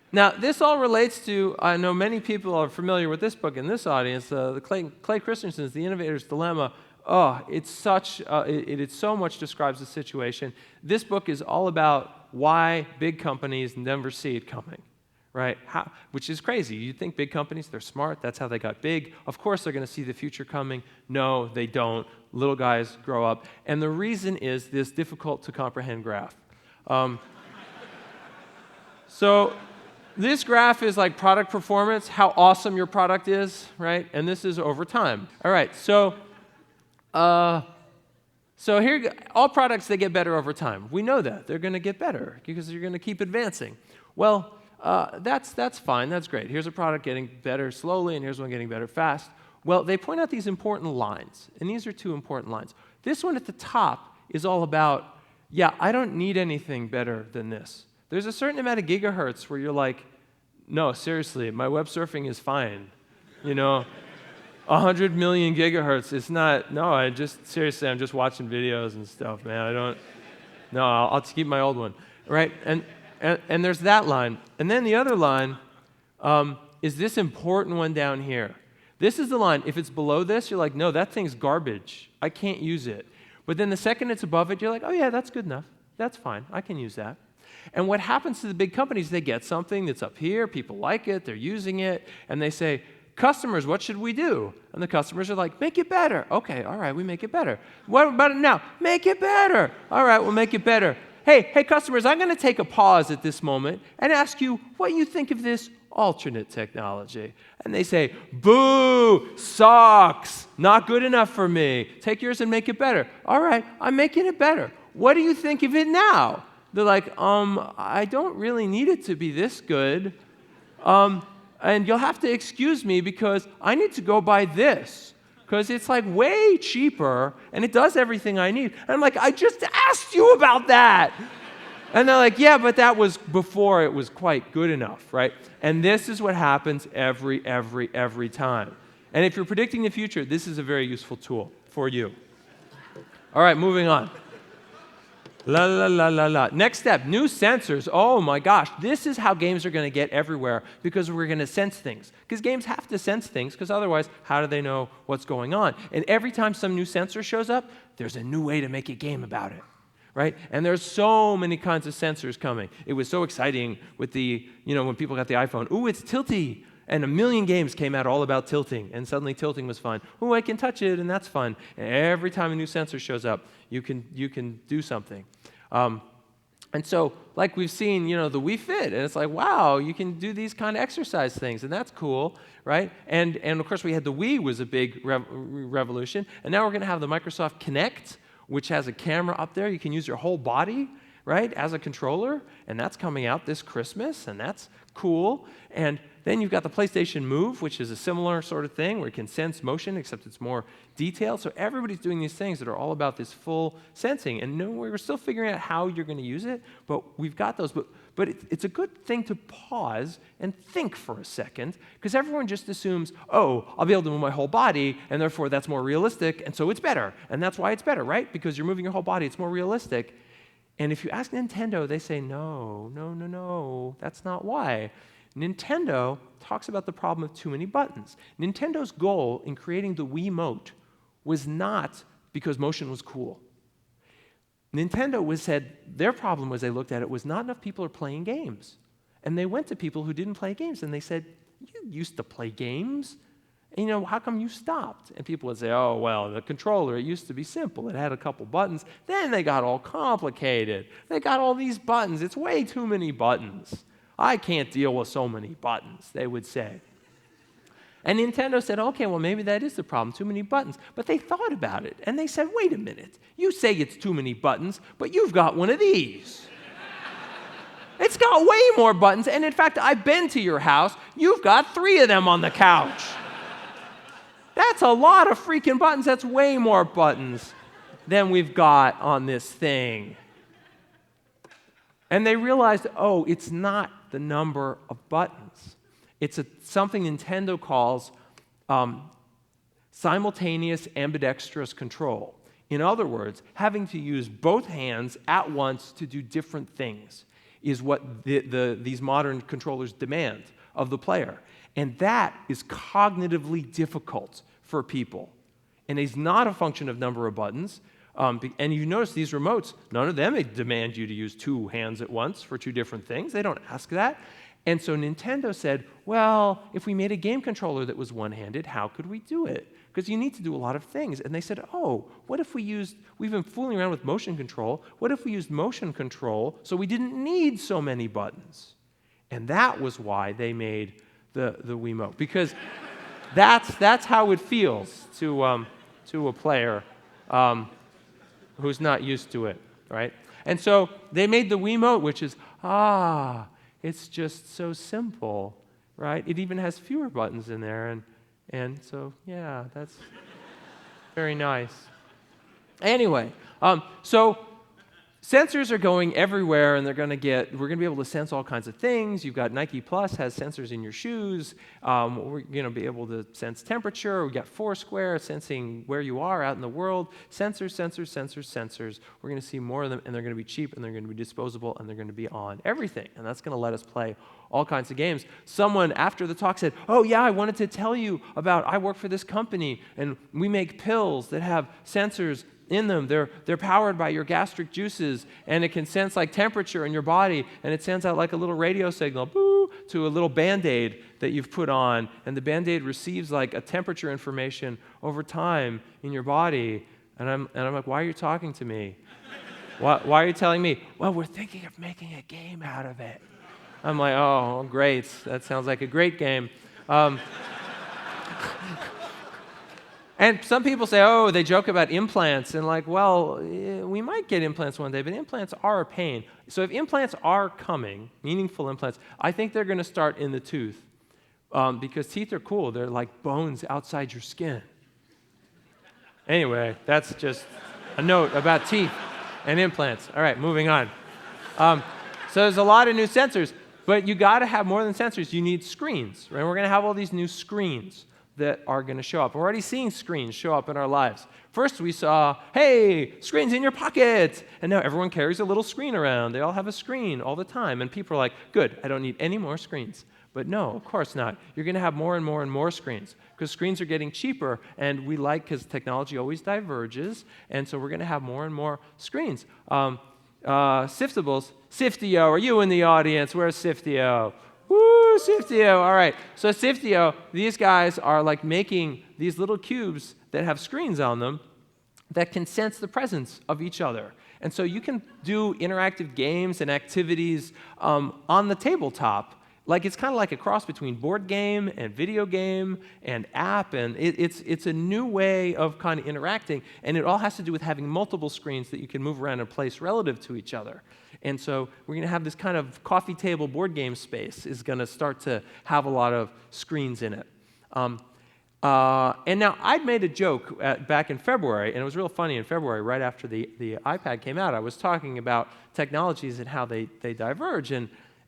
[SPEAKER 4] Now, this all relates to, I know many people are familiar with this book in this audience, the Clay Christensen's The Innovator's Dilemma. It so much describes the situation. This book is all about why big companies never see it coming, right? Which is crazy. You think big companies, they're smart, that's how they got big. Of course they're going to see the future coming. No, they don't. Little guys grow up. And the reason is this difficult to comprehend graph. So this graph is like product performance, how awesome your product is, right? And this is over time. All right, so here, all products, they get better over time. We know that. They're going to get better because you're going to keep advancing. Well, that's fine. That's great. Here's a product getting better slowly, and here's one getting better fast. Well, they point out these important lines, and these are two important lines. This one at the top is all about, I don't need anything better than this. There's a certain amount of gigahertz where you're like, no, seriously, my web surfing is fine. 100 million gigahertz, it's not, no, I'm just watching videos and stuff, man. I'll keep my old one, right? And there's that line. And then the other line is this important one down here. This is the line. If it's below this, you're like, no, that thing's garbage. I can't use it. But then the second it's above it, you're like, oh yeah, that's good enough. That's fine. I can use that. And what happens to the big companies, they get something that's up here, people like it, they're using it, and they say, customers, what should we do? And the customers are like, make it better. Okay, all right, we make it better. What about it now? Make it better. All right, we'll make it better. Hey, customers, I'm going to take a pause at this moment and ask you what you think of this alternate technology. And they say, boo, sucks, not good enough for me. Take yours and make it better. All right, I'm making it better. What do you think of it now? They're like, I don't really need it to be this good. And you'll have to excuse me because I need to go buy this. because it's like way cheaper and it does everything I need. And I'm like, I just asked you about that. And they're like, yeah, but that was before it was quite good enough, right? And this is what happens every time. And if you're predicting the future, this is a very useful tool for you. All right, moving on. La, la, la, la, la. Next step, new sensors. Oh my gosh, this is how games are going to get everywhere because we're going to sense things. Because games have to sense things because otherwise, how do they know what's going on? And every time some new sensor shows up, there's a new way to make a game about it, right? And there's so many kinds of sensors coming. It was so exciting with the, when people got the iPhone. Ooh, it's tilty. And a million games came out all about tilting, and suddenly tilting was fun. Oh, I can touch it, and that's fun. And every time a new sensor shows up, you can do something. And so, like we've seen, the Wii Fit, and it's like, wow, you can do these kind of exercise things, and that's cool, right? And of course, we had the Wii was a big revolution, and now we're going to have the Microsoft Kinect, which has a camera up there. You can use your whole body, right, as a controller, and that's coming out this Christmas, and that's cool. And then you've got the PlayStation Move, which is a similar sort of thing where it can sense motion, except it's more detailed. So everybody's doing these things that are all about this full sensing. And no, we're still figuring out how you're going to use it, but we've got those. But it's a good thing to pause and think for a second, because everyone just assumes, oh, I'll be able to move my whole body, and therefore that's more realistic, and so it's better. And that's why it's better, right? Because you're moving your whole body, it's more realistic. And if you ask Nintendo, they say, no, that's not why. Nintendo talks about the problem of too many buttons. Nintendo's goal in creating the Wiimote was not because motion was cool. Nintendo said their problem was they looked at it was not enough people are playing games. And they went to people who didn't play games and they said, you used to play games. And, how come you stopped? And people would say, oh, well, the controller, it used to be simple. It had a couple buttons. Then they got all complicated. They got all these buttons. It's way too many buttons. I can't deal with so many buttons, they would say. And Nintendo said, okay, well, maybe that is the problem, too many buttons. But they thought about it, and they said, wait a minute. You say it's too many buttons, but you've got one of these. It's got way more buttons, and in fact, I've been to your house. You've got 3 of them on the couch. That's a lot of freaking buttons. That's way more buttons than we've got on this thing. And they realized, oh, it's not the number of buttons. It's something Nintendo calls simultaneous ambidextrous control. In other words, having to use both hands at once to do different things is what these modern controllers demand of the player. And that is cognitively difficult for people. And it's not a function of number of buttons. And you notice these remotes, none of them demand you to use 2 hands at once for 2 different things. They don't ask that. And so Nintendo said, well, if we made a game controller that was one-handed, how could we do it? Because you need to do a lot of things. And they said, oh, what if we've been fooling around with motion control. What if we used motion control so we didn't need so many buttons? And that was why they made the Wiimote. Because that's how it feels to a player who's not used to it, right? And so they made the Wiimote, which is, it's just so simple, right? It even has fewer buttons in there, and so, yeah, that's very nice. Anyway, so sensors are going everywhere, and we're going to be able to sense all kinds of things. You've got Nike Plus has sensors in your shoes. We're going to be able to sense temperature. We've got Foursquare sensing where you are out in the world. Sensors, sensors, sensors, sensors. We're going to see more of them, and they're going to be cheap, and they're going to be disposable, and they're going to be on everything. And that's going to let us play all kinds of games. Someone after the talk said, oh, yeah, I wanted to tell you about, I work for this company, and we make pills that have sensors in them. They're powered by your gastric juices, and it can sense like temperature in your body, and it sends out like a little radio signal, boo, to a little Band-Aid that you've put on, and the Band-Aid receives like a temperature information over time in your body. And I'm like, why are you talking to me? Why are you telling me? Well, we're thinking of making a game out of it. I'm like, oh, great. That sounds like a great game. And some people say, oh, they joke about implants, and like, well, we might get implants one day, but implants are a pain. So if implants are coming, meaningful implants, I think they're going to start in the tooth, because teeth are cool. They're like bones outside your skin. Anyway, that's just a note about teeth and implants. All right, moving on. So there's a lot of new sensors, but you got to have more than sensors. You need screens, right? We're going to have all these new screens that are going to show up. We're already seeing screens show up in our lives. First, we saw, hey, screens in your pocket. And now everyone carries a little screen around. They all have a screen all the time. And people are like, good, I don't need any more screens. But no, of course not. You're going to have more and more and more screens because screens are getting cheaper. And we like, because technology always diverges. And so we're going to have more and more screens. Siftables. Siftio, are you in the audience? Where's Siftio? Woo, Siftio. All right. So Siftio, these guys are like making these little cubes that have screens on them that can sense the presence of each other. And so you can do interactive games and activities on the tabletop. Like it's kind of like a cross between board game and video game and app, and it's a new way of kind of interacting, and it all has to do with having multiple screens that you can move around and place relative to each other. And so we're going to have this kind of coffee table board game space is going to start to have a lot of screens in it. And now I'd made a joke back in February, and it was real funny in February, right after the iPad came out. I was talking about technologies and how they diverge,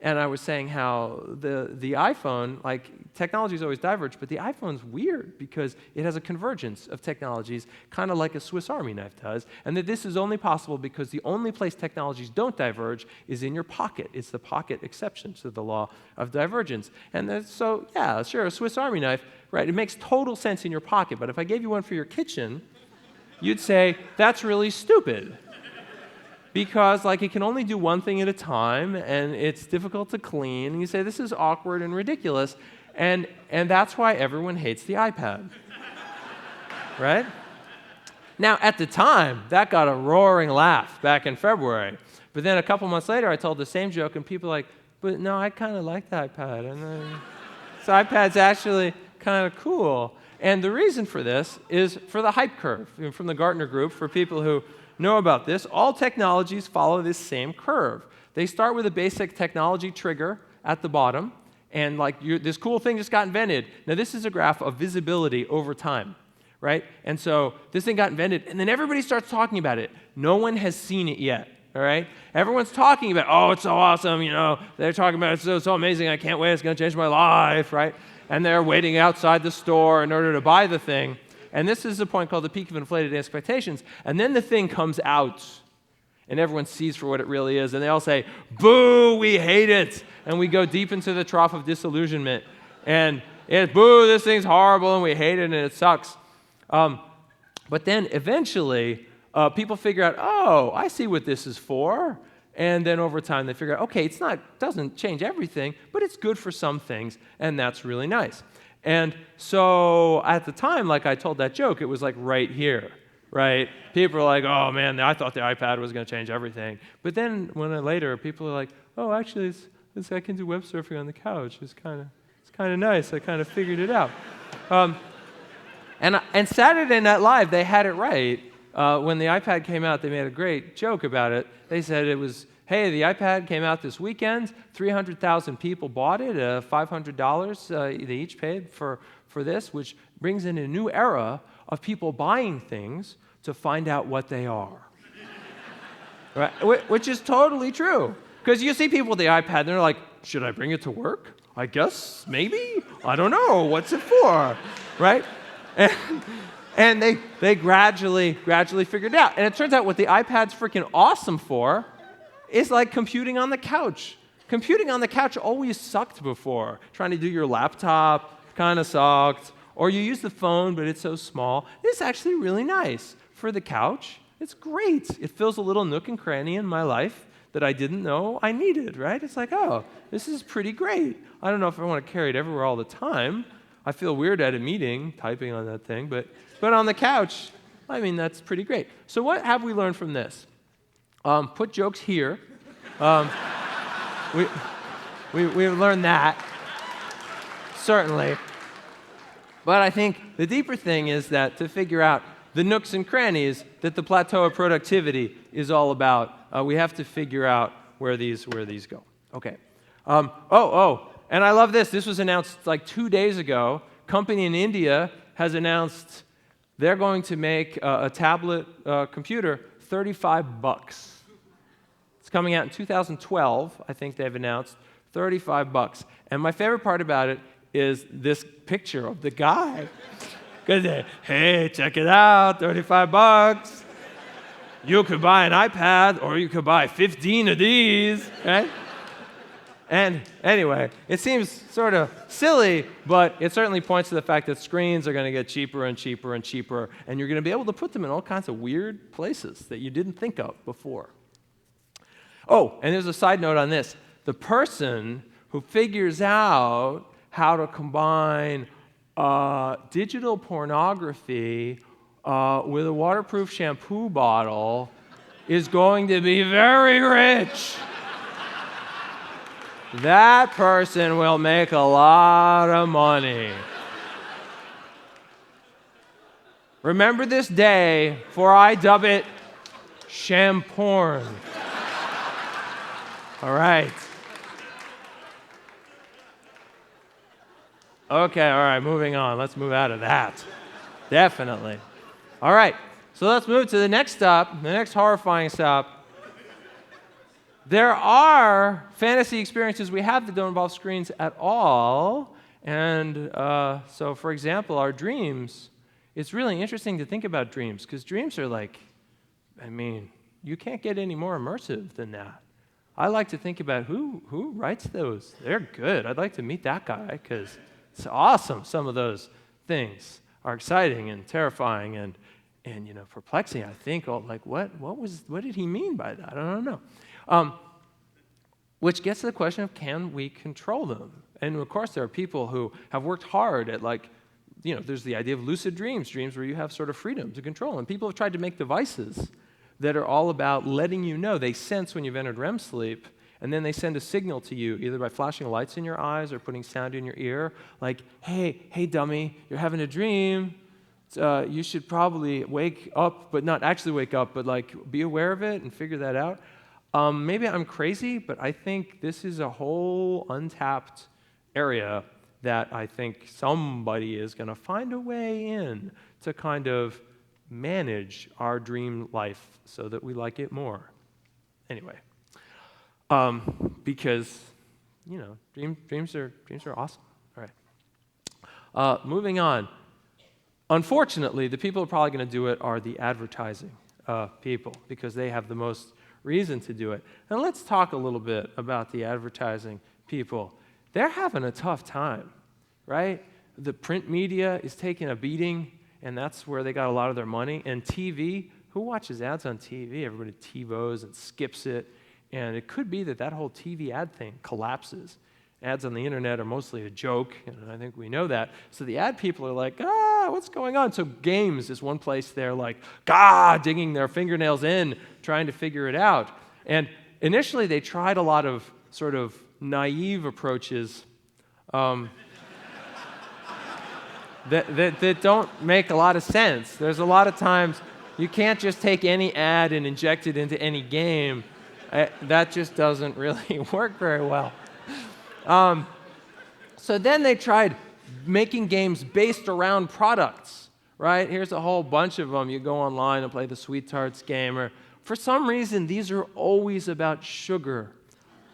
[SPEAKER 4] and I was saying how the iPhone, like technologies always diverge, but the iPhone's weird because it has a convergence of technologies, kind of like a Swiss Army knife does, and that this is only possible because the only place technologies don't diverge is in your pocket. It's the pocket exception to the law of divergence. And so, yeah, sure, a Swiss Army knife, right, it makes total sense in your pocket, but if I gave you one for your kitchen, you'd say, that's really stupid. Because like it can only do one thing at a time, and it's difficult to clean. And you say, this is awkward and ridiculous. And that's why everyone hates the iPad. Right? Now, at the time, that got a roaring laugh back in February. But then a couple months later, I told the same joke, and people were like, but no, I kind of like the iPad. And this iPad's actually kind of cool. And the reason for this is for the hype curve from the Gartner Group, for people who know about this. All technologies follow this same curve. They start with a basic technology trigger at the bottom, and like this cool thing just got invented. Now this is a graph of visibility over time, right? And so this thing got invented, and then everybody starts talking about it. No one has seen it yet, all right? Everyone's talking about, oh, it's so awesome, you know. They're talking about it's so amazing, I can't wait, it's going to change my life, right? And they're waiting outside the store in order to buy the thing. And this is a point called the peak of inflated expectations. And then the thing comes out, and everyone sees for what it really is. And they all say, boo, we hate it. And we go deep into the trough of disillusionment. And it's, boo, this thing's horrible, and we hate it, and it sucks. But then eventually, people figure out, oh, I see what this is for. And then over time, they figure out, okay, doesn't change everything, but it's good for some things, and that's really nice. And so at the time, like I told that joke, it was like right here, right? People are like, oh man, I thought the iPad was going to change everything. But then later, people are like, oh, actually, I can do web surfing on the couch. It's kind of nice. I kind of figured it out. And Saturday Night Live, they had it right. When the iPad came out, they made a great joke about it. They said it was, hey, the iPad came out this weekend. 300,000 people bought it. $500 they each paid for this, which brings in a new era of people buying things to find out what they are. Right? Which is totally true. Because you see people with the iPad, and they're like, should I bring it to work? I guess, maybe. I don't know. What's it for? Right? And they gradually figured it out. And it turns out what the iPad's freaking awesome for is like computing on the couch. Computing on the couch always sucked before. Trying to do your laptop kind of sucked. Or you use the phone, but it's so small. It's actually really nice for the couch. It's great. It fills a little nook and cranny in my life that I didn't know I needed, right? It's like, oh, this is pretty great. I don't know if I want to carry it everywhere all the time. I feel weird at a meeting typing on that thing, but on the couch, I mean, that's pretty great. So what have we learned from this? Put jokes here. We've learned that, certainly. But I think the deeper thing is that to figure out the nooks and crannies that the plateau of productivity is all about, we have to figure out where these go. Okay. And I love this. This was announced like 2 days ago. Company in India has announced they're going to make a tablet computer $35. It's coming out in 2012, I think they've announced, $35. And my favorite part about it is this picture of the guy. Because, hey, check it out, $35. You could buy an iPad, or you could buy 15 of these, right? And anyway, it seems sort of silly, but it certainly points to the fact that screens are going to get cheaper and cheaper and cheaper, and you're going to be able to put them in all kinds of weird places that you didn't think of before. Oh, and there's a side note on this. The person who figures out how to combine digital pornography with a waterproof shampoo bottle is going to be very rich. That person will make a lot of money. Remember this day, for I dub it shamporn. All right. Okay, all right, moving on. Let's move out of that. Definitely. All right, so let's move to the next stop, the next horrifying stop. There are fantasy experiences we have that don't involve screens at all. And so, for example, our dreams, it's really interesting to think about dreams, because dreams are like, I mean, you can't get any more immersive than that. I like to think about who writes those. They're good. I'd like to meet that guy, because it's awesome. Some of those things are exciting and terrifying and perplexing. I think, what did he mean by that? I don't know. Which gets to the question of, can we control them? And of course, there are people who have worked hard at there's the idea of lucid dreams where you have sort of freedom to control. And people have tried to make devices that are all about letting you know. They sense when you've entered REM sleep, and then they send a signal to you, either by flashing lights in your eyes or putting sound in your ear, like, hey, dummy, you're having a dream. You should probably wake up, but not actually wake up, but be aware of it and figure that out. Maybe I'm crazy, but I think this is a whole untapped area that I think somebody is going to find a way in to kind of manage our dream life so that we like it more. Anyway, because dreams are awesome. All right. Moving on. Unfortunately, the people who are probably going to do it are the advertising people, because they have the most reason to do it. And let's talk a little bit about the advertising people. They're having a tough time, right? The print media is taking a beating, and that's where they got a lot of their money. And TV, who watches ads on TV? Everybody TiVos and skips it. And it could be that whole TV ad thing collapses. Ads on the internet are mostly a joke, and I think we know that. So the ad people are like, what's going on? So games is one place they're like, digging their fingernails in, trying to figure it out. And initially they tried a lot of sort of naive approaches that don't make a lot of sense. There's a lot of times you can't just take any ad and inject it into any game. That just doesn't really work very well. So then they tried making games based around products, right? Here's a whole bunch of them. You go online and play the Sweet Tarts game. Or for some reason, these are always about sugar.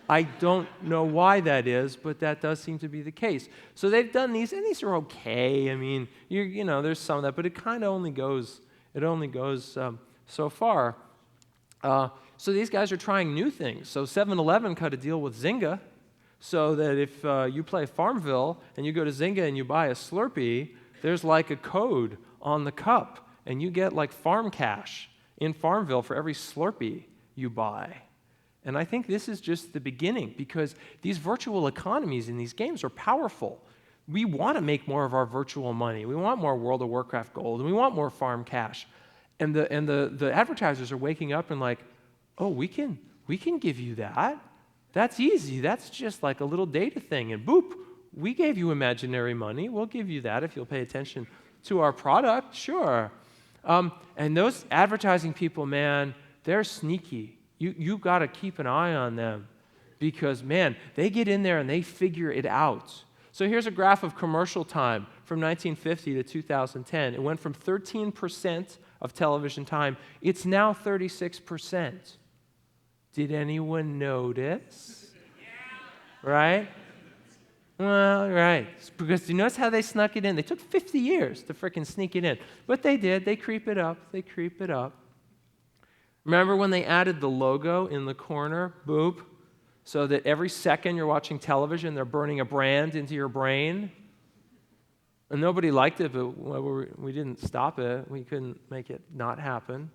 [SPEAKER 4] I don't know why that is, but that does seem to be the case. So they've done these, and these are okay. I mean, there's some of that, but it kind of only goes so far. So these guys are trying new things. So 7-Eleven cut a deal with Zynga, so that if you play Farmville and you go to Zynga and you buy a Slurpee, there's like a code on the cup, and you get like farm cash in Farmville for every Slurpee you buy. And I think this is just the beginning, because these virtual economies in these games are powerful. We want to make more of our virtual money. We want more World of Warcraft gold, and we want more farm cash. And the advertisers are waking up and like, oh, we can give you that. That's easy. That's just like a little data thing. And boop, we gave you imaginary money. We'll give you that if you'll pay attention to our product. Sure. And those advertising people, man, they're sneaky. You got to keep an eye on them, because, man, they get in there and they figure it out. So here's a graph of commercial time from 1950 to 2010. It went from 13% of television time. It's now 36%. Did anyone notice? Right? Well, right. Because you notice how they snuck it in? They took 50 years to frickin' sneak it in. But they did. They creep it up. They creep it up. Remember when they added the logo in the corner? Boop. So that every second you're watching television, they're burning a brand into your brain. And nobody liked it, but we didn't stop it. We couldn't make it not happen.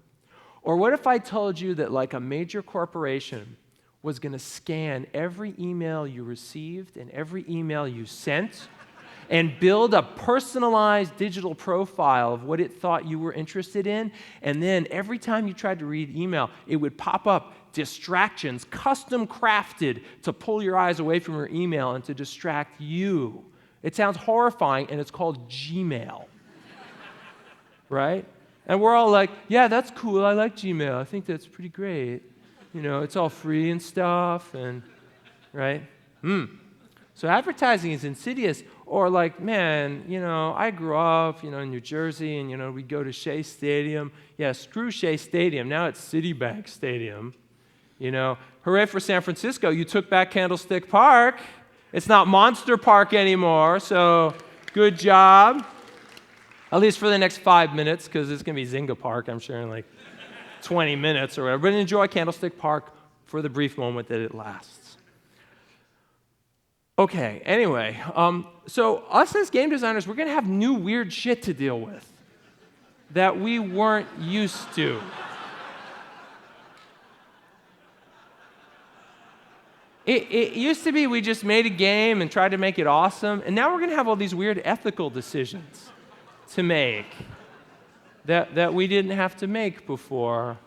[SPEAKER 4] Or what if I told you that like a major corporation was going to scan every email you received and every email you sent and build a personalized digital profile of what it thought you were interested in, and then every time you tried to read email, it would pop up distractions, custom crafted to pull your eyes away from your email and to distract you. It sounds horrifying, and it's called Gmail. Right? And we're all like, yeah, that's cool. I like Gmail. I think that's pretty great. You know, it's all free and stuff, and right? So advertising is insidious. Or like, man, you know, I grew up, you know, in New Jersey, and, you know, we'd go to Shea Stadium. Yeah, screw Shea Stadium. Now it's Citibank Stadium. You know, hooray for San Francisco. You took back Candlestick Park. It's not Monster Park anymore, so good job. At least for the next 5 minutes, because it's going to be Zynga Park, I'm sure, in like 20 minutes or whatever. But enjoy Candlestick Park for the brief moment that it lasts. Okay, anyway, so us as game designers, we're going to have new weird shit to deal with that we weren't used to. It used to be we just made a game and tried to make it awesome, and now we're going to have all these weird ethical decisions to make that we didn't have to make before.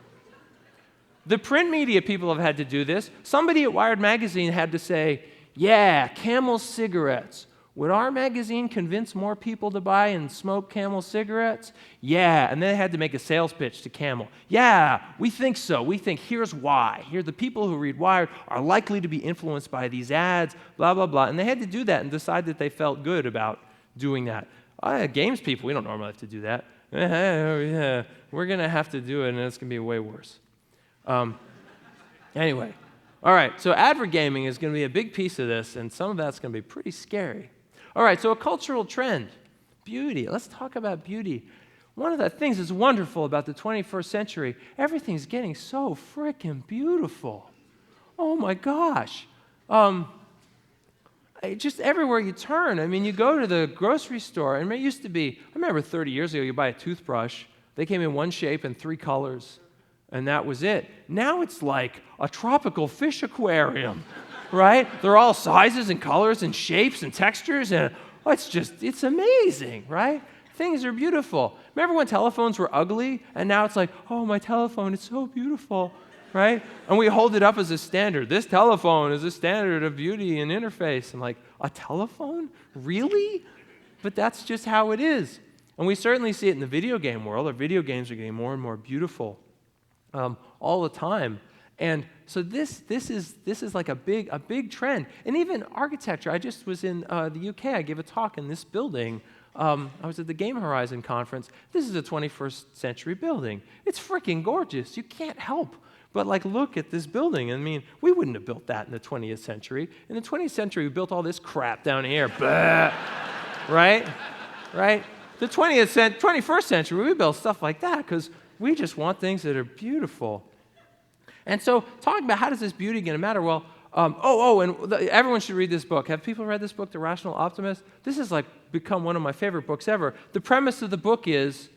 [SPEAKER 4] The print media people have had to do this. Somebody at Wired Magazine had to say, yeah, Camel cigarettes. Would our magazine convince more people to buy and smoke Camel cigarettes? Yeah, and then they had to make a sales pitch to Camel. Yeah, we think so. We think here's why. Here, the people who read Wired are likely to be influenced by these ads, blah, blah, blah. And they had to do that and decide that they felt good about doing that. Games people, we don't normally have to do that. Yeah, we're going to have to do it, and it's going to be way worse. Anyway, all right, so advert gaming is going to be a big piece of this, and some of that's going to be pretty scary. All right, so a cultural trend, beauty. Let's talk about beauty. One of the things that's wonderful about the 21st century, everything's getting so frickin' beautiful. Oh my gosh. Just everywhere you turn. I mean, you go to the grocery store, and it used to be, I remember 30 years ago, you buy a toothbrush, they came in one shape and 3 colors, and that was it. Now it's like a tropical fish aquarium. Right? They're all sizes and colors and shapes and textures, and it's amazing, right? Things are beautiful. Remember when telephones were ugly, and now it's like, oh, my telephone, it's so beautiful, right? And we hold it up as a standard. This telephone is a standard of beauty and interface. I'm like, a telephone? Really? But that's just how it is. And we certainly see it in the video game world. Our video games are getting more and more beautiful all the time. And so this is like a big trend. And even architecture. I just was in the UK. I gave a talk in this building. I was at the Game Horizon conference. This is a 21st century building. It's freaking gorgeous. You can't help but like look at this building. I mean, we wouldn't have built that in the 20th century. In the 20th century, we built all this crap down here. Right? Right? The 21st century, we built stuff like that because we just want things that are beautiful. And so talking about how does this beauty going to matter? Well, everyone should read this book. Have people read this book, The Rational Optimist? This has like become one of my favorite books ever. The premise of the book is,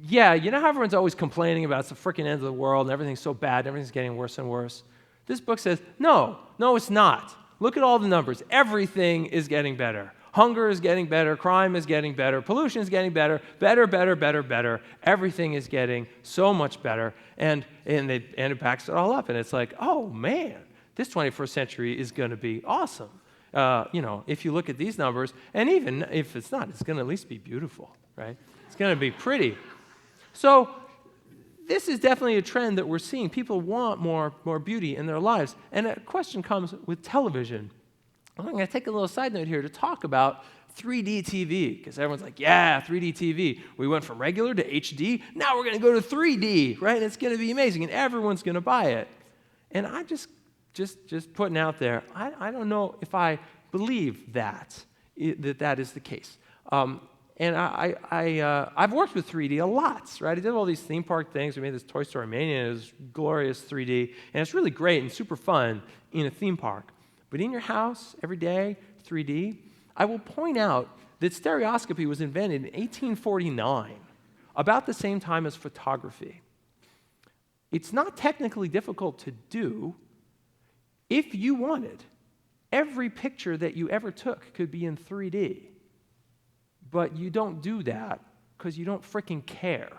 [SPEAKER 4] yeah, you know how everyone's always complaining about it's the freaking end of the world and everything's so bad and everything's getting worse and worse? This book says, no, it's not. Look at all the numbers. Everything is getting better. Hunger is getting better. Crime is getting better. Pollution is getting better. Better. Everything is getting so much better. And it backs it all up. And it's like, oh, man, this 21st century is going to be awesome. If you look at these numbers, and even if it's not, it's going to at least be beautiful, right? It's going to be pretty. So this is definitely a trend that we're seeing. People want more beauty in their lives. And a question comes with television. I'm going to take a little side note here to talk about 3D TV, because everyone's like, yeah, 3D TV. We went from regular to HD. Now we're going to go to 3D, right? And it's going to be amazing, and everyone's going to buy it. And I just putting out there, I don't know if I believe that is the case. And I've worked with 3D a lot, right? I did all these theme park things. We made this Toy Story Mania. It was glorious 3D. And it's really great and super fun in a theme park. But in your house, every day, 3D, I will point out that stereoscopy was invented in 1849, about the same time as photography. It's not technically difficult to do. If you wanted, every picture that you ever took could be in 3D. But you don't do that because you don't freaking care.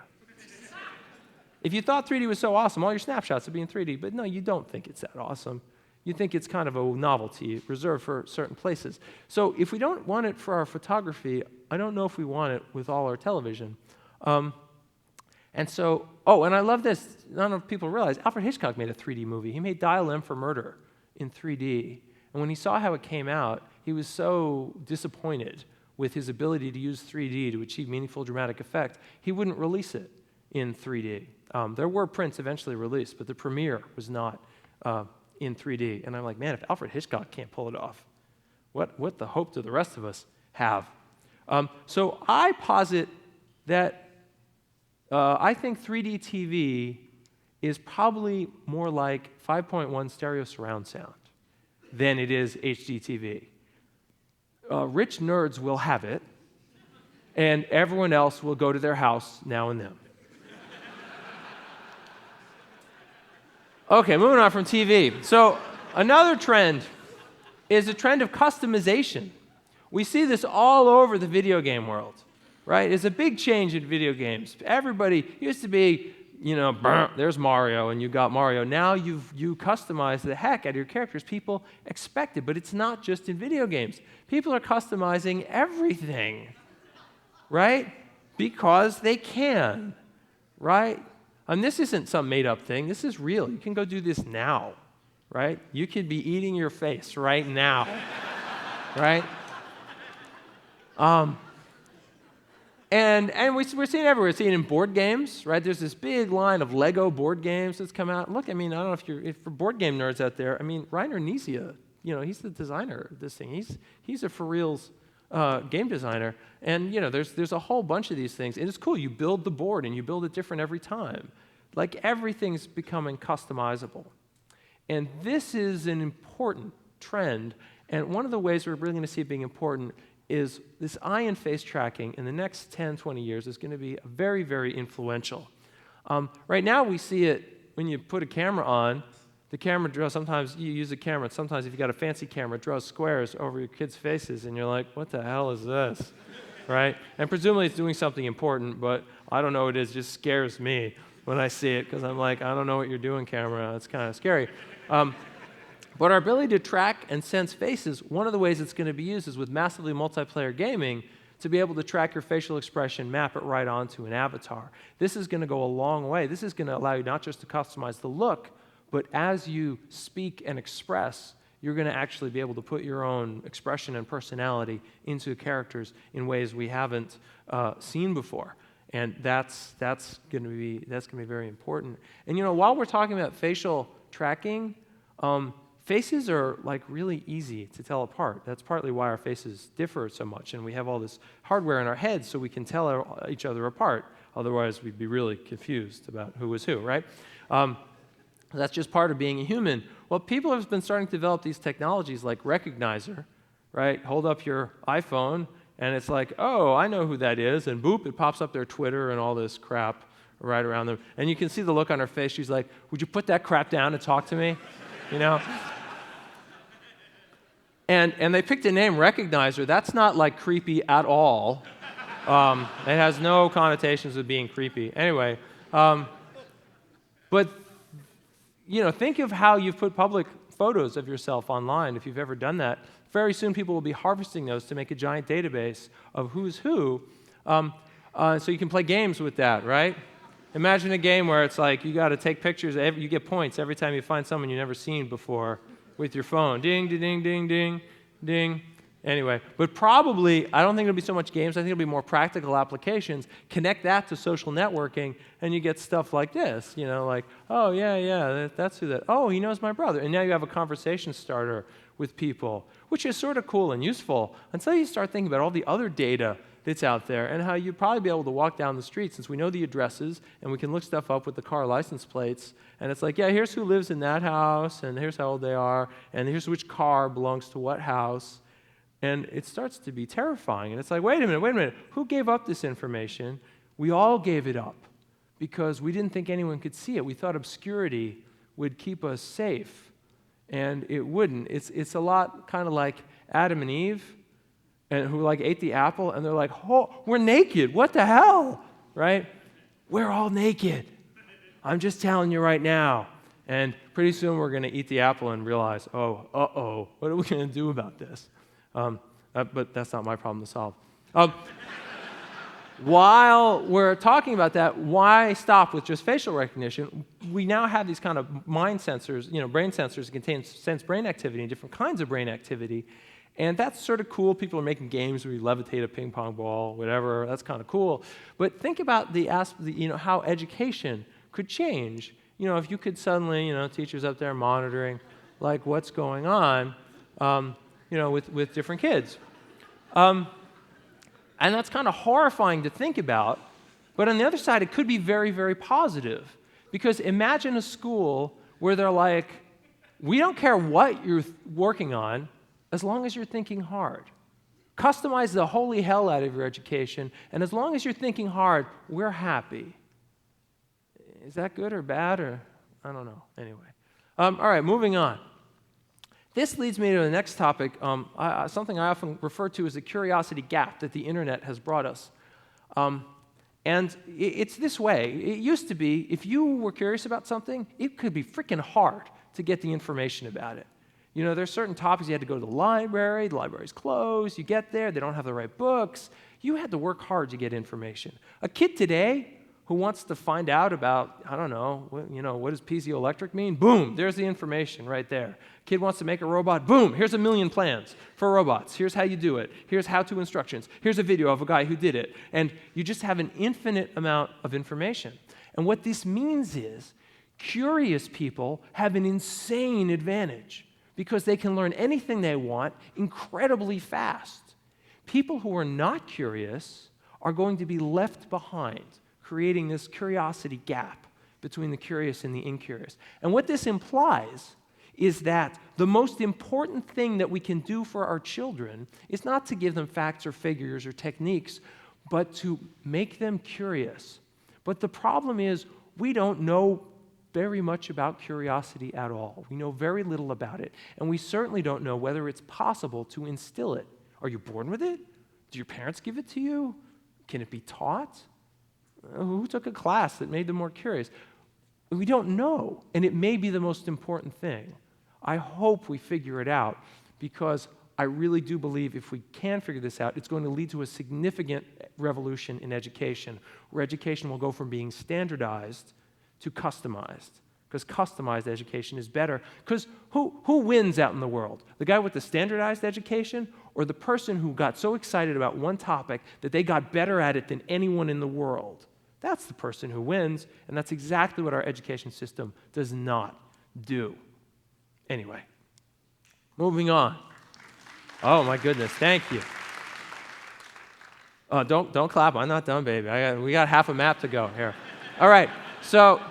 [SPEAKER 4] If you thought 3D was so awesome, all your snapshots would be in 3D. But no, you don't think it's that awesome. You think it's kind of a novelty reserved for certain places. So if we don't want it for our photography, I don't know if we want it with all our television. And I love this. None of people realize Alfred Hitchcock made a 3D movie. He made Dial M for Murder in 3D. And when he saw how it came out, he was so disappointed with his ability to use 3D to achieve meaningful dramatic effect, he wouldn't release it in 3D. There were prints eventually released, but the premiere was not in 3D. And I'm like, man, if Alfred Hitchcock can't pull it off, what the hope do the rest of us have? So I posit that I think 3D TV is probably more like 5.1 stereo surround sound than it is HD TV. Rich nerds will have it, and everyone else will go to their house now and then. Okay, moving on from TV. So another trend is a trend of customization. We see this all over the video game world, right? It's a big change in video games. Everybody used to be, there's Mario, and you got Mario. Now you customize the heck out of your characters. People expect it, but it's not just in video games. People are customizing everything, right? Because they can, right? And this isn't some made-up thing. This is real. You can go do this now, right? You could be eating your face right now, right? And we're seeing it everywhere. We're seeing it in board games, right? There's this big line of Lego board games that's come out. Look, I don't know if for board game nerds out there, Reiner Knizia, he's the designer of this thing. He's a for reals game designer. And, there's a whole bunch of these things. And it's cool. You build the board, and you build it different every time. Like, everything's becoming customizable. And this is an important trend. And one of the ways we're really going to see it being important is this eye and face tracking in the next 10, 20 years is going to be very, very influential. Right now, we see it when you put a camera on. The camera draws, sometimes you use a camera, sometimes if you got a fancy camera, it draws squares over your kids' faces, and you're like, what the hell is this, right? And presumably it's doing something important, but I don't know what it is, it just scares me when I see it, because I'm like, I don't know what you're doing, camera, it's kind of scary. But our ability to track and sense faces, one of the ways it's going to be used is with massively multiplayer gaming to be able to track your facial expression, map it right onto an avatar. This is going to go a long way. This is going to allow you not just to customize the look, but as you speak and express, you're going to actually be able to put your own expression and personality into characters in ways we haven't seen before. And that's going to be very important. And while we're talking about facial tracking, faces are like really easy to tell apart. That's partly why our faces differ so much, and we have all this hardware in our heads so we can tell each other apart. Otherwise, we'd be really confused about who was who, right? That's just part of being a human. Well, people have been starting to develop these technologies like Recognizer, right? Hold up your iPhone, and it's like, oh, I know who that is, and boop, it pops up their Twitter and all this crap right around them. And you can see the look on her face. She's like, would you put that crap down and talk to me? And they picked a name, Recognizer. That's not like creepy at all. It has no connotations of being creepy. Anyway, but think of how you've put public photos of yourself online. If you've ever done that, very soon people will be harvesting those to make a giant database of who's who, so you can play games with that, right? Imagine a game where it's like you got to take pictures. You get points every time you find someone you've never seen before with your phone. Ding, ding, ding, ding, ding. ding. Anyway, but probably, I don't think it'll be so much games. I think it'll be more practical applications. Connect that to social networking, and you get stuff like this. Like, oh, yeah, that's who that, oh, he knows my brother. And now you have a conversation starter with people, which is sort of cool and useful until you start thinking about all the other data that's out there and how you'd probably be able to walk down the street since we know the addresses and we can look stuff up with the car license plates. And it's like, yeah, here's who lives in that house, and here's how old they are, and here's which car belongs to what house. And it starts to be terrifying. And it's like, wait a minute, who gave up this information? We all gave it up because we didn't think anyone could see it. We thought obscurity would keep us safe, and it wouldn't. It's a lot kind of like Adam and Eve, and who ate the apple, and they're like, oh, we're naked. What the hell, right? We're all naked. I'm just telling you right now. And pretty soon we're going to eat the apple and realize, what are we going to do about this? But that's not my problem to solve. While we're talking about that, why stop with just facial recognition? We now have these kind of mind sensors, brain sensors that contain sense brain activity and different kinds of brain activity. And that's sort of cool. People are making games where you levitate a ping pong ball, whatever. That's kind of cool. But think about how education could change. If you could suddenly, teachers up there monitoring, what's going on, with different kids. And that's kind of horrifying to think about. But on the other side, it could be very, very positive. Because imagine a school where they're like, we don't care what you're working on, as long as you're thinking hard. Customize the holy hell out of your education, and as long as you're thinking hard, we're happy. Is that good or bad, or I don't know. Anyway. All right, moving on. This leads me to the next topic, something I often refer to as the curiosity gap that the internet has brought us. And it's this way. It used to be, if you were curious about something, it could be freaking hard to get the information about it. There's certain topics you had to go to the library's closed, you get there, they don't have the right books. You had to work hard to get information. A kid today who wants to find out about, I don't know, what does piezoelectric mean? Boom, there's the information right there. Kid wants to make a robot, boom, here's 1,000,000 plans for robots. Here's how you do it. Here's how-to instructions. Here's a video of a guy who did it. And you just have an infinite amount of information. And what this means is curious people have an insane advantage because they can learn anything they want incredibly fast. People who are not curious are going to be left behind, creating this curiosity gap between the curious and the incurious. And what this implies is that the most important thing that we can do for our children is not to give them facts or figures or techniques, but to make them curious. But the problem is we don't know very much about curiosity at all. We know very little about it, and we certainly don't know whether it's possible to instill it. Are you born with it? Do your parents give it to you? Can it be taught? Who took a class that made them more curious? We don't know, and it may be the most important thing. I hope we figure it out, because I really do believe if we can figure this out, it's going to lead to a significant revolution in education, where education will go from being standardized to customized, because customized education is better. Because who wins out in the world? The guy with the standardized education, or the person who got so excited about one topic that they got better at it than anyone in the world? That's the person who wins, and that's exactly what our education system does not do. Anyway, moving on. Oh my goodness, thank you. Don't clap, I'm not done, baby. We got half a map to go here. All right, so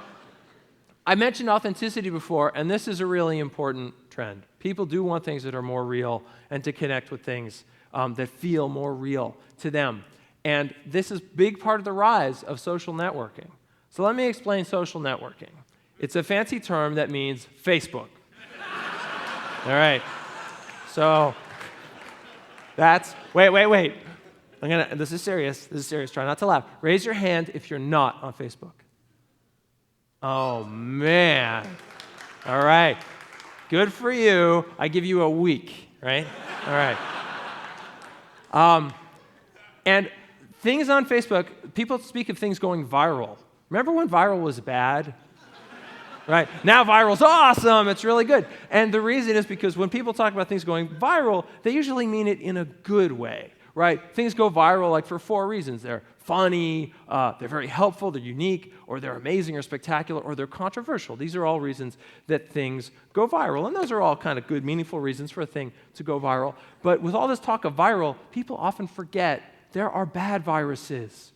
[SPEAKER 4] I mentioned authenticity before, and this is a really important trend. People do want things that are more real and to connect with things that feel more real to them. And this is a big part of the rise of social networking. So let me explain social networking. It's a fancy term that means Facebook. All right. So that's, wait. This is serious. Try not to laugh. Raise your hand if you're not on Facebook. Oh, man. All right. Good for you. I give you a week, right? All right. And things on Facebook, people speak of things going viral. Remember when viral was bad? right? Now viral's awesome, it's really good. And the reason is because when people talk about things going viral, they usually mean it in a good way, right? Things go viral like for 4 reasons. They're funny, they're very helpful, they're unique, or they're amazing or spectacular, or they're controversial. These are all reasons that things go viral. And those are all kind of good, meaningful reasons for a thing to go viral. But with all this talk of viral, people often forget there are bad viruses,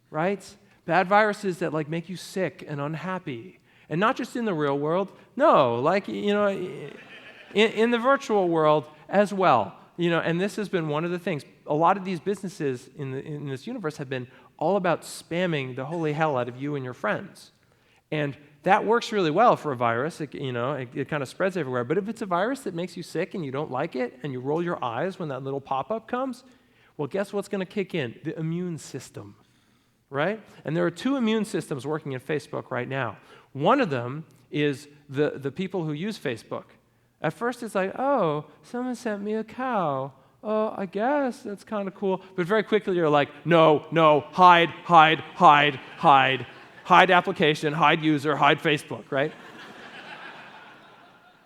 [SPEAKER 4] right? Bad viruses that like make you sick and unhappy. And not just in the real world, no, like, in the virtual world as well. And this has been one of the things. A lot of these businesses in this universe have been all about spamming the holy hell out of you and your friends. And that works really well for a virus. It kind of spreads everywhere. But if it's a virus that makes you sick and you don't like it, and you roll your eyes when that little pop-up comes, well, guess what's going to kick in? The immune system, right? And there are 2 immune systems working in Facebook right now. One of them is the people who use Facebook. At first, it's like, oh, someone sent me a cow. Oh, I guess that's kind of cool. But very quickly, you're like, no, hide application, hide user, hide Facebook, right?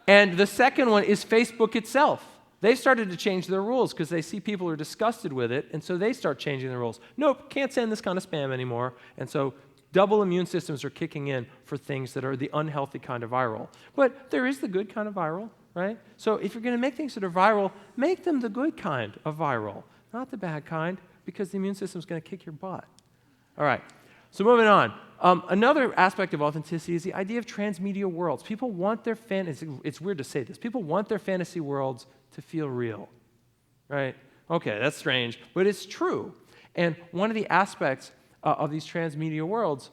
[SPEAKER 4] And the second one is Facebook itself. They've started to change their rules because they see people are disgusted with it, and so they start changing the rules. Nope, can't send this kind of spam anymore. And so double immune systems are kicking in for things that are the unhealthy kind of viral. But there is the good kind of viral, right? So if you're going to make things that are viral, make them the good kind of viral, not the bad kind, because the immune system is going to kick your butt. All right, so moving on. Another aspect of authenticity is the idea of transmedia worlds. People want their it's weird to say this. People want their fantasy worlds to feel real, right? Okay, that's strange, but it's true. And one of the aspects of these transmedia worlds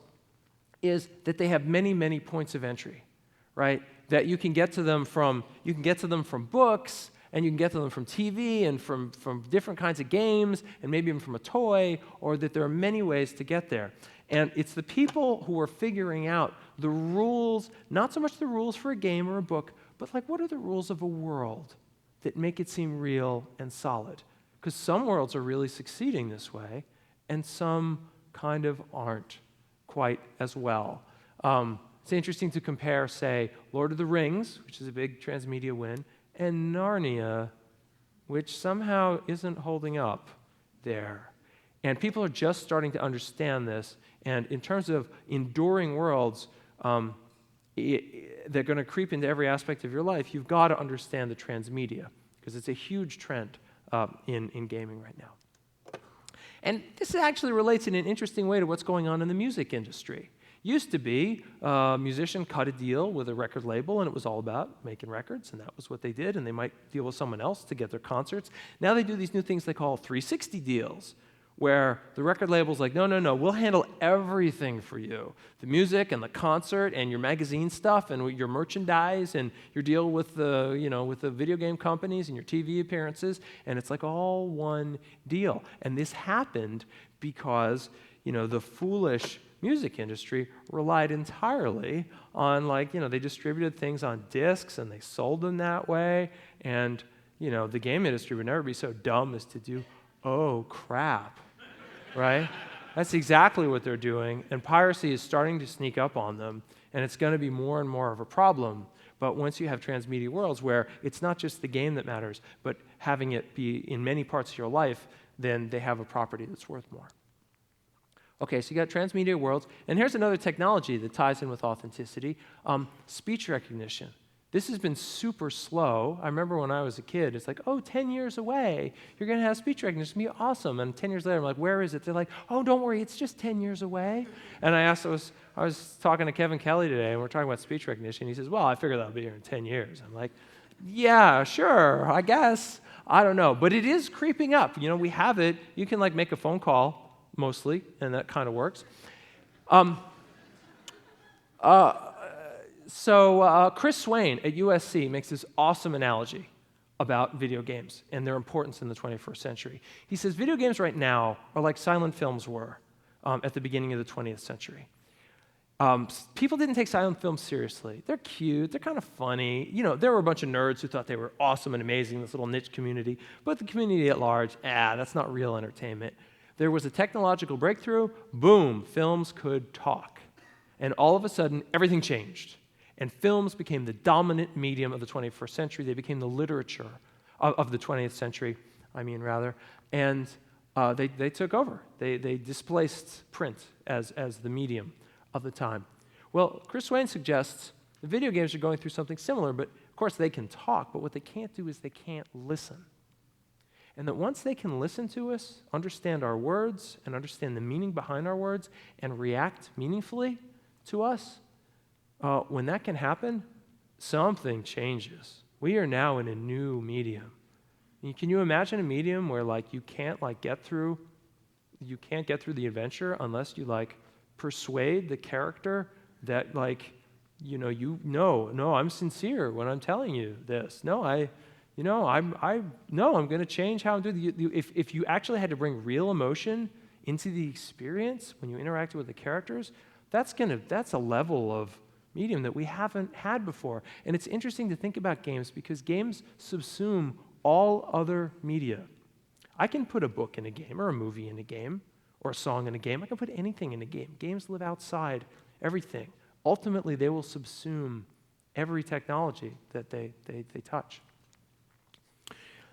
[SPEAKER 4] is that they have many, many points of entry, right? That you can get to them from books, and you can get to them from TV and from different kinds of games, and maybe even from a toy, or that there are many ways to get there. And it's the people who are figuring out the rules, not so much the rules for a game or a book, but like what are the rules of a world that make it seem real and solid? Because some worlds are really succeeding this way, and some kind of aren't quite as well. It's interesting to compare, say, Lord of the Rings, which is a big transmedia win, and Narnia, which somehow isn't holding up there. And people are just starting to understand this. And in terms of enduring worlds, they're going to creep into every aspect of your life. You've got to understand the transmedia, because it's a huge trend in gaming right now. And this actually relates in an interesting way to what's going on in the music industry. Used to be a musician cut a deal with a record label, and it was all about making records, and that was what they did, and they might deal with someone else to get their concerts. Now they do these new things they call 360 deals, where the record label's like, no, we'll handle everything for you. The music and the concert and your magazine stuff and your merchandise and your deal with the video game companies and your TV appearances, and it's like all one deal. And this happened because, the foolish music industry relied entirely on they distributed things on discs and they sold them that way. And, the game industry would never be so dumb as to do, oh, crap, right? That's exactly what they're doing. And piracy is starting to sneak up on them. And it's going to be more and more of a problem. But once you have transmedia worlds where it's not just the game that matters, but having it be in many parts of your life, then they have a property that's worth more. Okay, so you got transmedia worlds, and here's another technology that ties in with authenticity, speech recognition. This has been super slow. I remember when I was a kid, it's like, 10 years away, you're going to have speech recognition. It's going to be awesome. And 10 years later, I'm like, where is it? They're like, oh, don't worry, it's just 10 years away. And I was talking to Kevin Kelly today, and we're talking about speech recognition. He says, well, I figure that'll be here in 10 years. I'm like, yeah, sure, I guess. I don't know. But it is creeping up. We have it. You can make a phone call, mostly, and that kind of works. So Chris Swain at USC makes this awesome analogy about video games and their importance in the 21st century. He says video games right now are like silent films were at the beginning of the 20th century. People didn't take silent films seriously. They're cute, they're kind of funny. There were a bunch of nerds who thought they were awesome and amazing, this little niche community, but the community at large, that's not real entertainment. There was a technological breakthrough, boom, films could talk. And all of a sudden, everything changed. And films became the dominant medium of the 21st century. They became the literature of the 20th century, and they took over. They displaced print as the medium of the time. Well, Chris Swain suggests the video games are going through something similar, but of course they can talk, but what they can't do is they can't listen. And that once they can listen to us, understand our words, and understand the meaning behind our words, and react meaningfully to us, when that can happen, something changes. We are now in a new medium. Can you imagine a medium where you can't get through the adventure unless you persuade the character that I'm sincere when I'm telling you this. I'm going to change how I'm doing. If you actually had to bring real emotion into the experience when you interacted with the characters, that's a level of medium that we haven't had before. And it's interesting to think about games because games subsume all other media. I can put a book in a game, or a movie in a game, or a song in a game. I can put anything in a game. Games live outside everything. Ultimately, they will subsume every technology that they touch.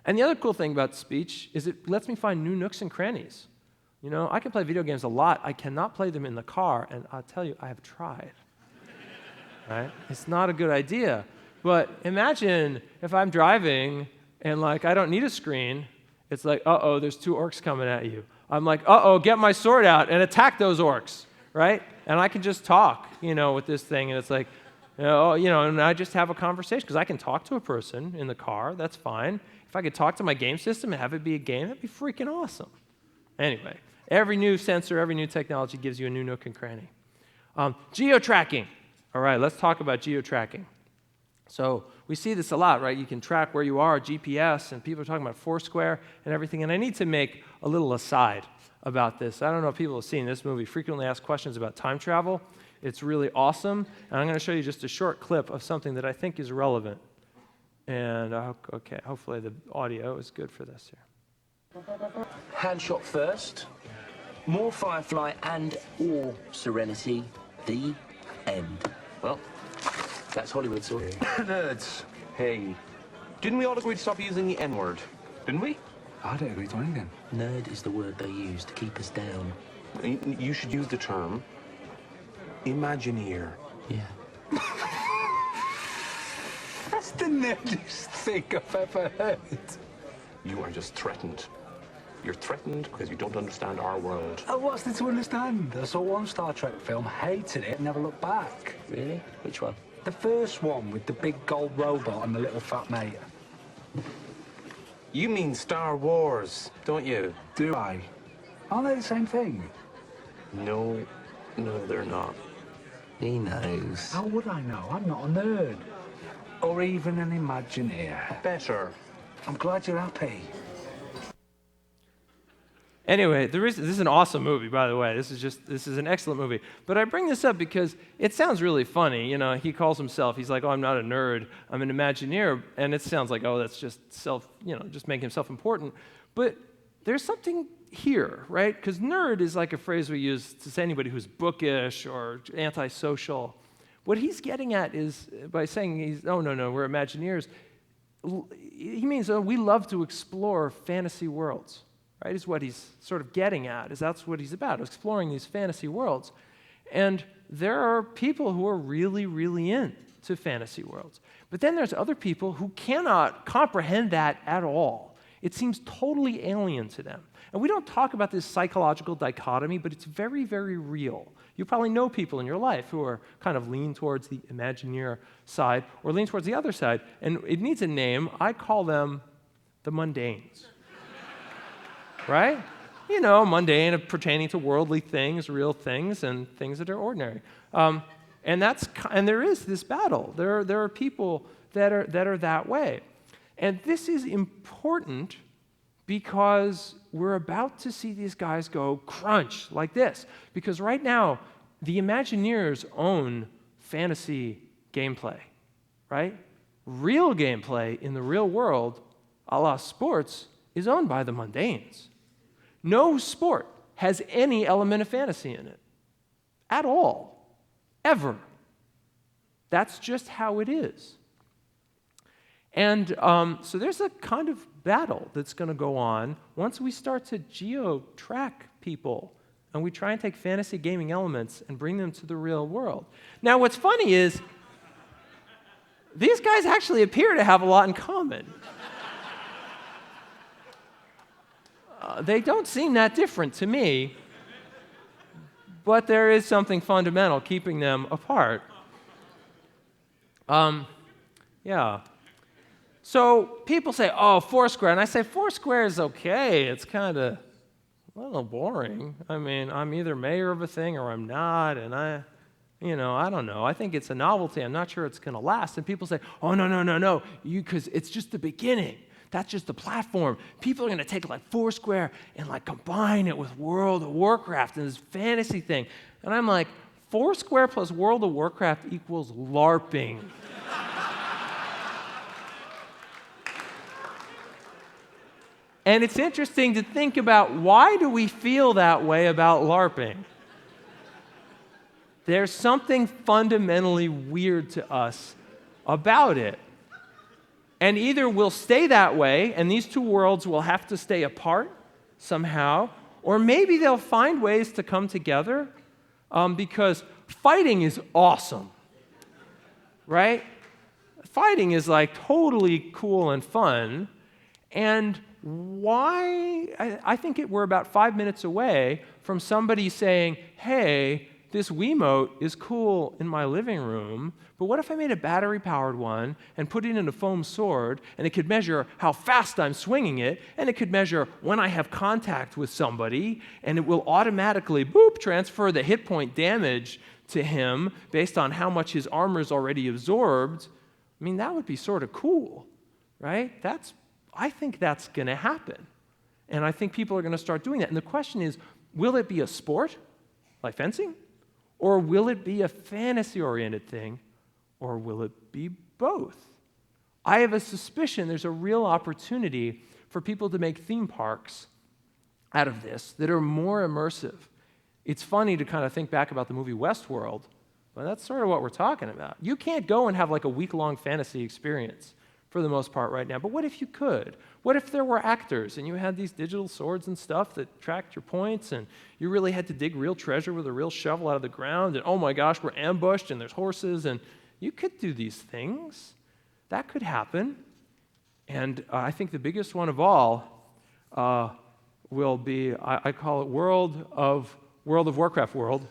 [SPEAKER 4] And the other cool thing about speech is it lets me find new nooks and crannies. I can play video games a lot. I cannot play them in the car, and I'll tell you, I have tried. Right? It's not a good idea. But imagine if I'm driving and I don't need a screen. It's there's 2 orcs coming at you. I'm get my sword out and attack those orcs, right? And I can just talk, with this thing, and it's and I just have a conversation because I can talk to a person in the car. That's fine. If I could talk to my game system and have it be a game, that'd be freaking awesome. Anyway, every new sensor, every new technology gives you a new nook and cranny. Geo-tracking. All right, let's talk about geo-tracking. So we see this a lot, right? You can track where you are, GPS, and people are talking about Foursquare and everything. And I need to make a little aside about this. I don't know if people have seen this movie, Frequently Asked Questions About Time Travel. It's really awesome. And I'm going to show you just a short clip of something that I think is relevant. And, okay, hopefully the audio is good for this here.
[SPEAKER 5] Handshot first. More Firefly and or Serenity. The end. Well, that's Hollywood, so.
[SPEAKER 6] Nerds.
[SPEAKER 5] Hey,
[SPEAKER 6] Didn't we all agree to stop using the N-word? Didn't we?
[SPEAKER 7] I didn't agree to anything.
[SPEAKER 5] nerd is the word they use to keep us down.
[SPEAKER 6] You should use the term Imagineer.
[SPEAKER 5] Yeah.
[SPEAKER 7] That's the nerdiest thing I've ever heard.
[SPEAKER 6] You are just threatened. You're threatened because you don't understand our world.
[SPEAKER 7] Oh, what's there to understand? I saw one Star Trek film, hated it, never looked back.
[SPEAKER 5] Really? Which one?
[SPEAKER 7] The first one with the big gold robot and the little fat mate.
[SPEAKER 6] You mean Star Wars, don't you?
[SPEAKER 7] Do I? Aren't they the same thing?
[SPEAKER 6] No, they're not.
[SPEAKER 5] He knows.
[SPEAKER 7] How would I know? I'm not a nerd. Or even an Imagineer.
[SPEAKER 6] Better.
[SPEAKER 7] I'm glad you're happy.
[SPEAKER 4] Anyway, this is an awesome movie, by the way. This is an excellent movie. But I bring this up because it sounds really funny. You know, he calls himself, he's like, oh, I'm not a nerd, I'm an Imagineer. And it sounds like, oh, that's just just making himself important. But there's something here, right? Because nerd is like a phrase we use to say anybody who's bookish or antisocial. What he's getting at is, by saying no, we're Imagineers, he means we love to explore fantasy worlds. Right, is what he's sort of getting at, is that's what he's about, exploring these fantasy worlds. And there are people who are really, really into fantasy worlds. But then there's other people who cannot comprehend that at all. It seems totally alien to them. And we don't talk about this psychological dichotomy, but it's very, very real. You probably know people in your life who are kind of lean towards the Imagineer side or lean towards the other side. And it needs a name. I call them the mundanes. Right? You know, mundane, pertaining to worldly things, real things, and things that are ordinary. And there is this battle. There are people that are that way. And this is important because we're about to see these guys go crunch like this. Because right now, the Imagineers own fantasy gameplay, right? Real gameplay in the real world, a la sports, is owned by the mundanes. No sport has any element of fantasy in it. At all. Ever. That's just how it is. And so there's a kind of battle that's going to go on once we start to geo-track people and we try and take fantasy gaming elements and bring them to the real world. Now, what's funny is these guys actually appear to have a lot in common. They don't seem that different to me, but there is something fundamental keeping them apart. Yeah. So people say, oh, Foursquare. And I say, Foursquare is okay. It's kind of a little boring. I mean, I'm either mayor of a thing or I'm not, and I don't know. I think it's a novelty. I'm not sure it's going to last. And people say, oh, no, because it's just the beginning. That's just the platform. People are going to take like Foursquare and like combine it with World of Warcraft and this fantasy thing. And I'm like, Foursquare plus World of Warcraft equals LARPing. And it's interesting to think about, why do we feel that way about LARPing? There's something fundamentally weird to us about it. And either we'll stay that way, and these two worlds will have to stay apart somehow, or maybe they'll find ways to come together, because fighting is awesome, right? Fighting is like totally cool and fun, and I think we're about 5 minutes away from somebody saying, hey, this Wiimote is cool in my living room, but what if I made a battery-powered one and put it in a foam sword, and it could measure how fast I'm swinging it, and it could measure when I have contact with somebody, and it will automatically, transfer the hit point damage to him based on how much his armor's already absorbed. I mean, that would be sort of cool, right? I think that's going to happen. And I think people are going to start doing that. And the question is, will it be a sport, like fencing? Or will it be a fantasy-oriented thing? Or will it be both? I have a suspicion there's a real opportunity for people to make theme parks out of this that are more immersive. It's funny to kind of think back about the movie Westworld, but that's sort of what we're talking about. You can't go and have like a week-long fantasy experience for the most part right now. But what if you could? What if there were actors and you had these digital swords and stuff that tracked your points, and you really had to dig real treasure with a real shovel out of the ground, and oh my gosh, we're ambushed and there's horses, and you could do these things. That could happen. And I think the biggest one of all will be, I call it World of Warcraft World,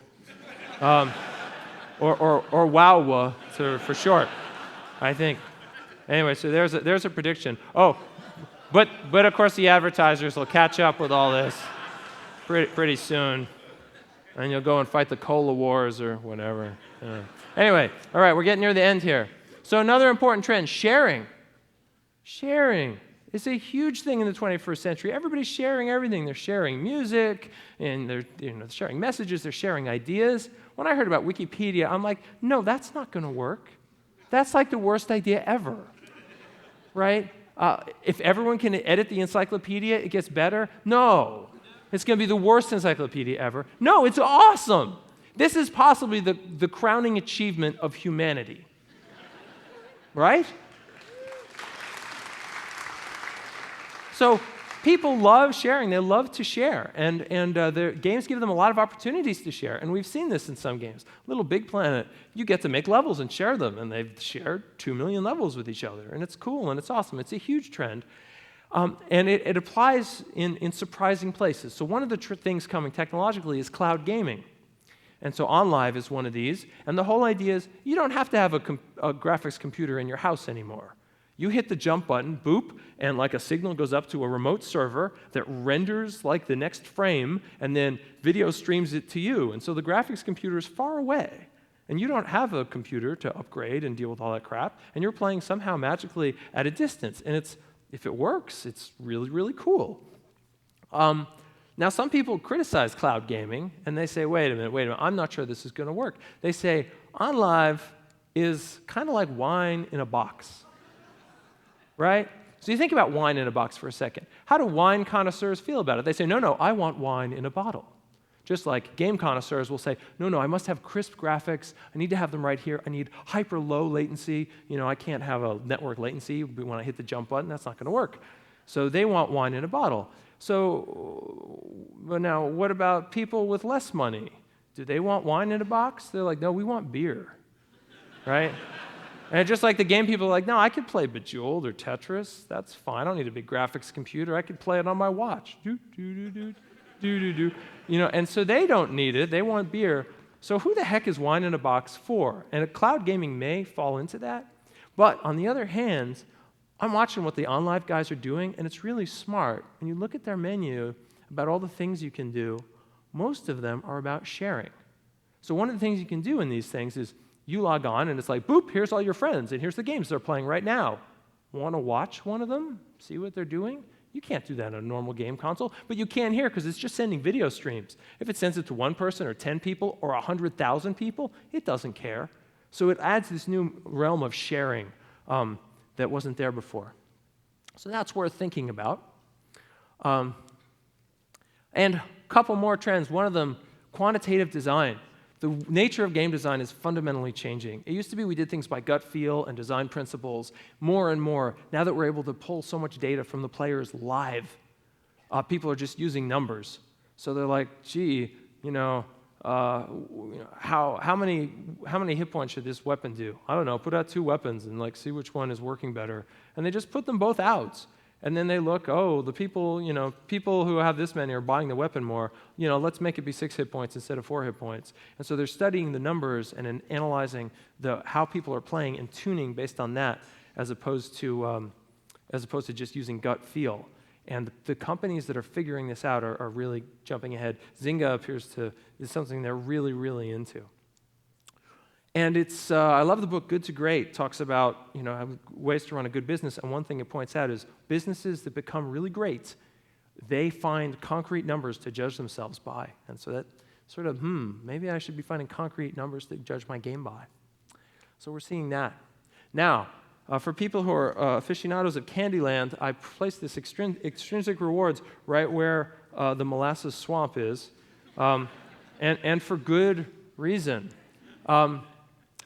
[SPEAKER 4] or WoW for short, I think. Anyway, so there's a prediction. Oh, but of course the advertisers will catch up with all this pretty soon, and you'll go and fight the Cola Wars or whatever. Yeah. Anyway, all right, we're getting near the end here. So another important trend: sharing. Sharing is a huge thing in the 21st century. Everybody's sharing everything. They're sharing music, and they're sharing messages. They're sharing ideas. When I heard about Wikipedia, I'm like, no, that's not going to work. That's like the worst idea ever. Right? If everyone can edit the encyclopedia, it gets better? No. It's going to be the worst encyclopedia ever. No, it's awesome. This is possibly the crowning achievement of humanity. Right? So people love sharing. They love to share. And the games give them a lot of opportunities to share. And we've seen this in some games. Little Big Planet, you get to make levels and share them. And they've shared 2 million levels with each other. And it's cool and it's awesome. It's a huge trend. And it applies in surprising places. So one of the things coming technologically is cloud gaming. And so OnLive is one of these. And the whole idea is you don't have to have a graphics computer in your house anymore. You hit the jump button, boop, and like a signal goes up to a remote server that renders like the next frame, and then video streams it to you. And so the graphics computer is far away. And you don't have a computer to upgrade and deal with all that crap. And you're playing somehow magically at a distance. And if it works, it's really, really cool. Now, some people criticize cloud gaming, and they say, wait a minute, I'm not sure this is going to work. They say, OnLive is kind of like wine in a box. Right? So you think about wine in a box for a second. How do wine connoisseurs feel about it? They say, no, I want wine in a bottle. Just like game connoisseurs will say, no, I must have crisp graphics. I need to have them right here. I need hyper low latency. I can't have a network latency when I hit the jump button. That's not going to work. So they want wine in a bottle. So, but now what about people with less money? Do they want wine in a box? They're like, no, we want beer, right? And just like the game people are like, no, I could play Bejeweled or Tetris. That's fine. I don't need a big graphics computer. I could play it on my watch. And so they don't need it. They want beer. So who the heck is wine in a box for? And cloud gaming may fall into that. But on the other hand, I'm watching what the OnLive guys are doing, and it's really smart. And you look at their menu about all the things you can do, most of them are about sharing. So one of the things you can do in these things is you log on, and it's like, boop, here's all your friends, and here's the games they're playing right now. Want to watch one of them? See what they're doing? You can't do that on a normal game console, but you can here because it's just sending video streams. If it sends it to one person or 10 people or 100,000 people, it doesn't care. So it adds this new realm of sharing that wasn't there before. So that's worth thinking about. And a couple more trends. One of them, quantitative design. The nature of game design is fundamentally changing. It used to be we did things by gut feel and design principles more and more. Now that we're able to pull so much data from the players live, people are just using numbers. So they're like, gee, how many hit points should this weapon do? I don't know, put out 2 weapons and see which one is working better. And they just put them both out. And then they look, the people who have this many are buying the weapon more. Let's make it be 6 hit points instead of 4 hit points. And so they're studying the numbers and analyzing how people are playing and tuning based on that, as opposed to just using gut feel. And the companies that are figuring this out are really jumping ahead. Zynga is something they're really, really into. And I love the book Good to Great. Talks about ways to run a good business, and one thing it points out is businesses that become really great, they find concrete numbers to judge themselves by. And so that sort of, maybe I should be finding concrete numbers to judge my game by. So we're seeing that. Now, for people who are aficionados of Candyland, I placed this extrinsic rewards right where the molasses swamp is, and for good reason.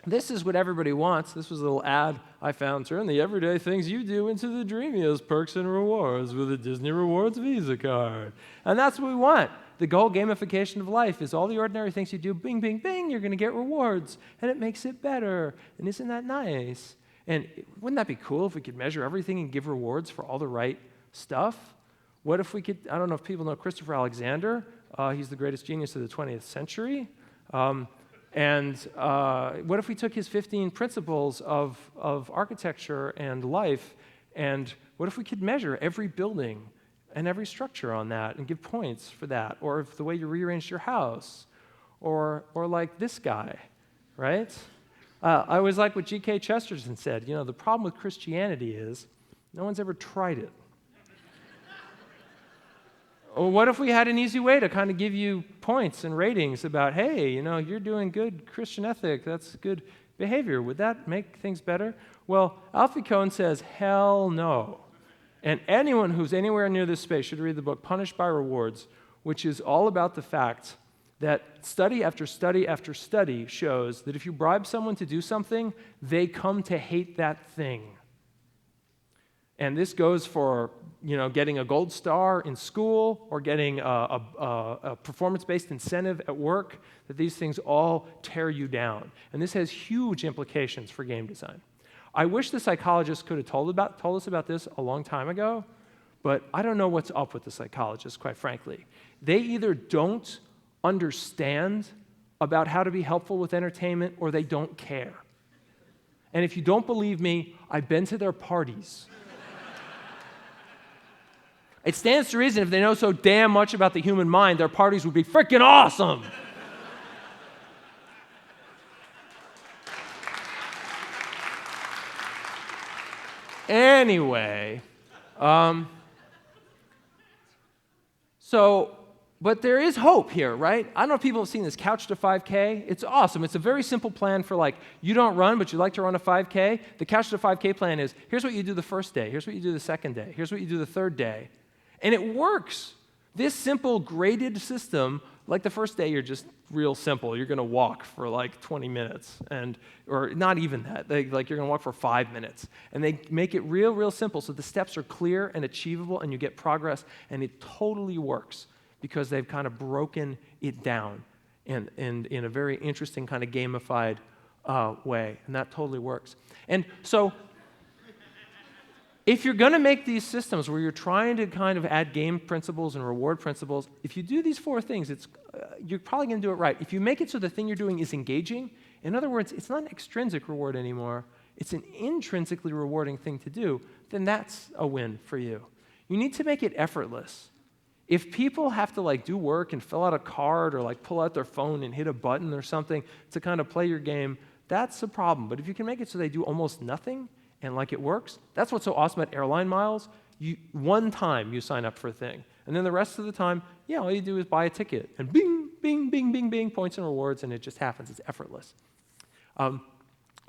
[SPEAKER 4] This is what everybody wants. This was a little ad I found. Turn the everyday things you do into the dreamiest perks and rewards with a Disney Rewards Visa card. And that's what we want. The whole gamification of life is all the ordinary things you do, bing, bing, bing, you're going to get rewards. And it makes it better. And isn't that nice? And wouldn't that be cool if we could measure everything and give rewards for all the right stuff? What if we could, I don't know if people know Christopher Alexander. He's the greatest genius of the 20th century. And what if we took his 15 principles of architecture and life, and what if we could measure every building and every structure on that and give points for that, or if the way you rearranged your house, or like this guy, right? I always like what G.K. Chesterton said. The problem with Christianity is no one's ever tried it. Or what if we had an easy way to kind of give you points and ratings about, hey, you're doing good Christian ethic, that's good behavior. Would that make things better? Well, Alfie Kohn says, hell no. And anyone who's anywhere near this space should read the book Punished by Rewards, which is all about the fact that study after study after study shows that if you bribe someone to do something, they come to hate that thing. And this goes for getting a gold star in school or getting a performance-based incentive at work, that these things all tear you down. And this has huge implications for game design. I wish the psychologists could have told us about this a long time ago, but I don't know what's up with the psychologists, quite frankly. They either don't understand about how to be helpful with entertainment or they don't care. And if you don't believe me, I've been to their parties. It stands to reason if they know so damn much about the human mind, their parties would be freaking awesome. Anyway, but there is hope here, right? I don't know if people have seen this Couch to 5K. It's awesome. It's a very simple plan for you don't run, but you like to run a 5K. The Couch to 5K plan is, here's what you do the first day. Here's what you do the second day. Here's what you do the third day. And it works. This simple graded system Like the first day, you're just real simple. You're going to walk for like 20 minutes, or not even that. Like you're going to walk for 5 minutes. And they make it real simple so the steps are clear and achievable and you get progress, and it totally works because they've kind of broken it down in a very interesting kind of gamified way, and that totally works. And so if you're going to make these systems where you're trying to kind of add game principles and reward principles, if you do these 4 things, you're probably going to do it right. If you make it so the thing you're doing is engaging, in other words, it's not an extrinsic reward anymore, it's an intrinsically rewarding thing to do, then that's a win for you. You need to make it effortless. If people have to like do work and fill out a card or like pull out their phone and hit a button or something to kind of play your game, that's a problem. But if you can make it so they do almost nothing, and like it works, that's what's so awesome about airline miles. One time you sign up for a thing, and then the rest of the time, yeah, all you do is buy a ticket, and bing, bing, bing, bing, bing, points and rewards, and it just happens. It's effortless.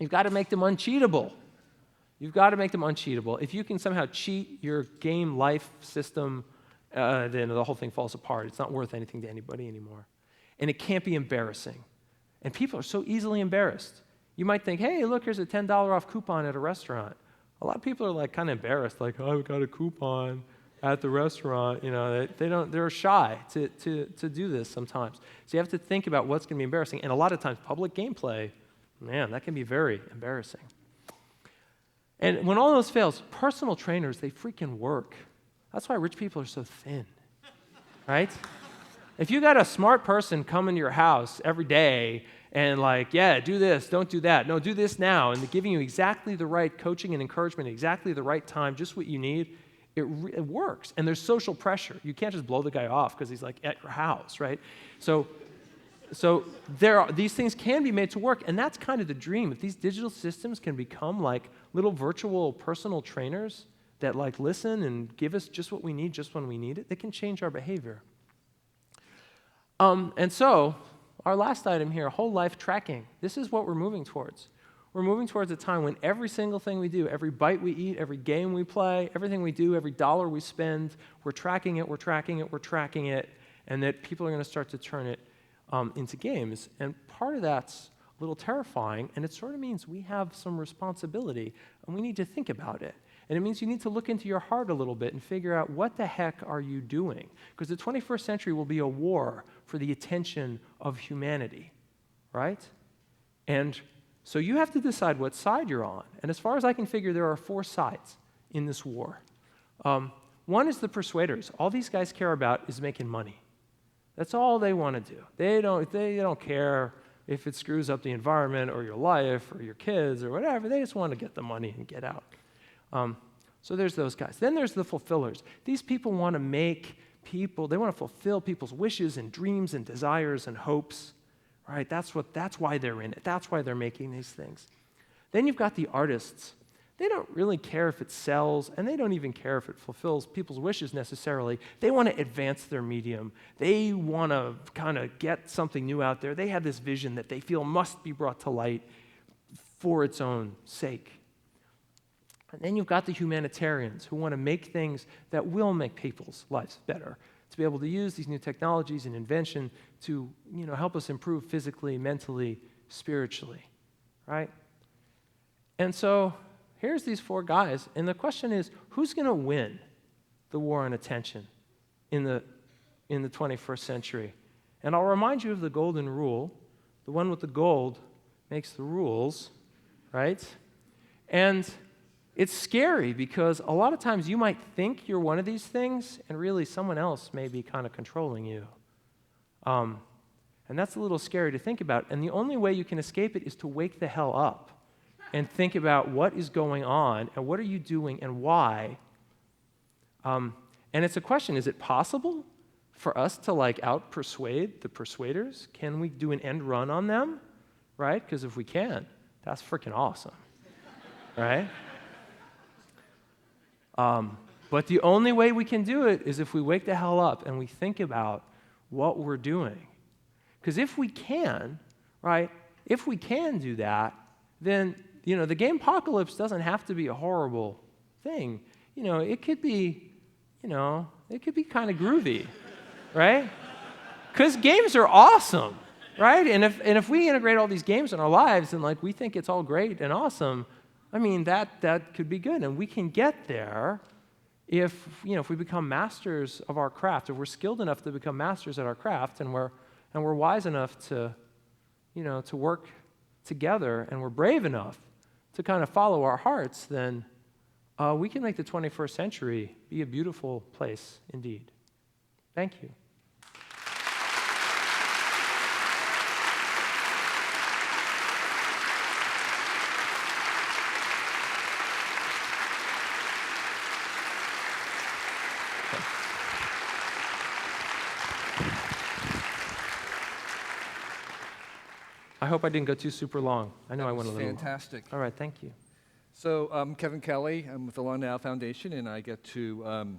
[SPEAKER 4] You've got to make them uncheatable. You've got to make them uncheatable. If you can somehow cheat your game life system, then the whole thing falls apart. It's not worth anything to anybody anymore. And it can't be embarrassing. And people are so easily embarrassed. You might think, hey, look, here's a $10 off coupon at a restaurant. A lot of people are like kind of embarrassed, like, oh, I got a coupon at the restaurant. You know, they're shy to do this sometimes. So you have to think about what's going to be embarrassing. And a lot of times, public gameplay, man, that can be very embarrassing. And when all those fails, personal trainers, they freaking work. That's why rich people are so thin, right? If you got a smart person come into your house every day and like, yeah, do this, don't do that, no, do this now, and they're giving you exactly the right coaching and encouragement, exactly the right time, just what you need, it works. And there's social pressure. You can't just blow the guy off because he's like at your house, right? So these things can be made to work, and that's kind of the dream. If these digital systems can become like little virtual personal trainers that like listen and give us just what we need just when we need it, they can change our behavior. And so, our last item here, whole life tracking. This is what we're moving towards. We're moving towards a time when every single thing we do, every bite we eat, every game we play, everything we do, every dollar we spend, we're tracking it, and that people are going to start to turn it into games. And part of that's a little terrifying, and it sort of means we have some responsibility, and we need to think about it. And it means you need to look into your heart a little bit and figure out what the heck are you doing? Because the 21st century will be a war for the attention of humanity, right? And so you have to decide what side you're on. And as far as I can figure, there are 4 sides in this war. One is the persuaders. All these guys care about is making money. That's all they want to do. They don't care if it screws up the environment or your life or your kids or whatever. They just want to get the money and get out. So there's those guys. Then there's the fulfillers. These people want to make people, they want to fulfill people's wishes and dreams and desires and hopes, right? That's why they're in it. That's why they're making these things. Then you've got the artists. They don't really care if it sells, and they don't even care if it fulfills people's wishes necessarily. They want to advance their medium. They want to kind of get something new out there. They have this vision that they feel must be brought to light for its own sake. And then you've got the humanitarians who want to make things that will make people's lives better, to be able to use these new technologies and invention to, help us improve physically, mentally, spiritually, right? And so here's these 4 guys, and the question is, who's going to win the war on attention in the 21st century? And I'll remind you of the golden rule. The one with the gold makes the rules, right? And it's scary because a lot of times you might think you're one of these things, and really someone else may be kind of controlling you. And that's a little scary to think about. And the only way you can escape it is to wake the hell up and think about what is going on and what are you doing and why. And it's a question, is it possible for us to out-persuade the persuaders? Can we do an end run on them, right? Because if we can, that's freaking awesome, right? But the only way we can do it is if we wake the hell up and we think about what we're doing. Because if we can, right, if we can do that, then, the Gamepocalypse doesn't have to be a horrible thing. It could be kind of groovy, right? Because games are awesome, right? And if we integrate all these games in our lives and like we think it's all great and awesome, I mean, that could be good. And we can get there if we become masters of our craft, if we're skilled enough to become masters at our craft, and we're wise enough to work together, and we're brave enough to kind of follow our hearts, then we can make the 21st century be a beautiful place indeed. Thank you. I hope I didn't go too super long. I know I went a little long.
[SPEAKER 8] Fantastic.
[SPEAKER 4] All right, thank you.
[SPEAKER 8] So I'm Kevin Kelly. I'm with the Long Now Foundation, and I get to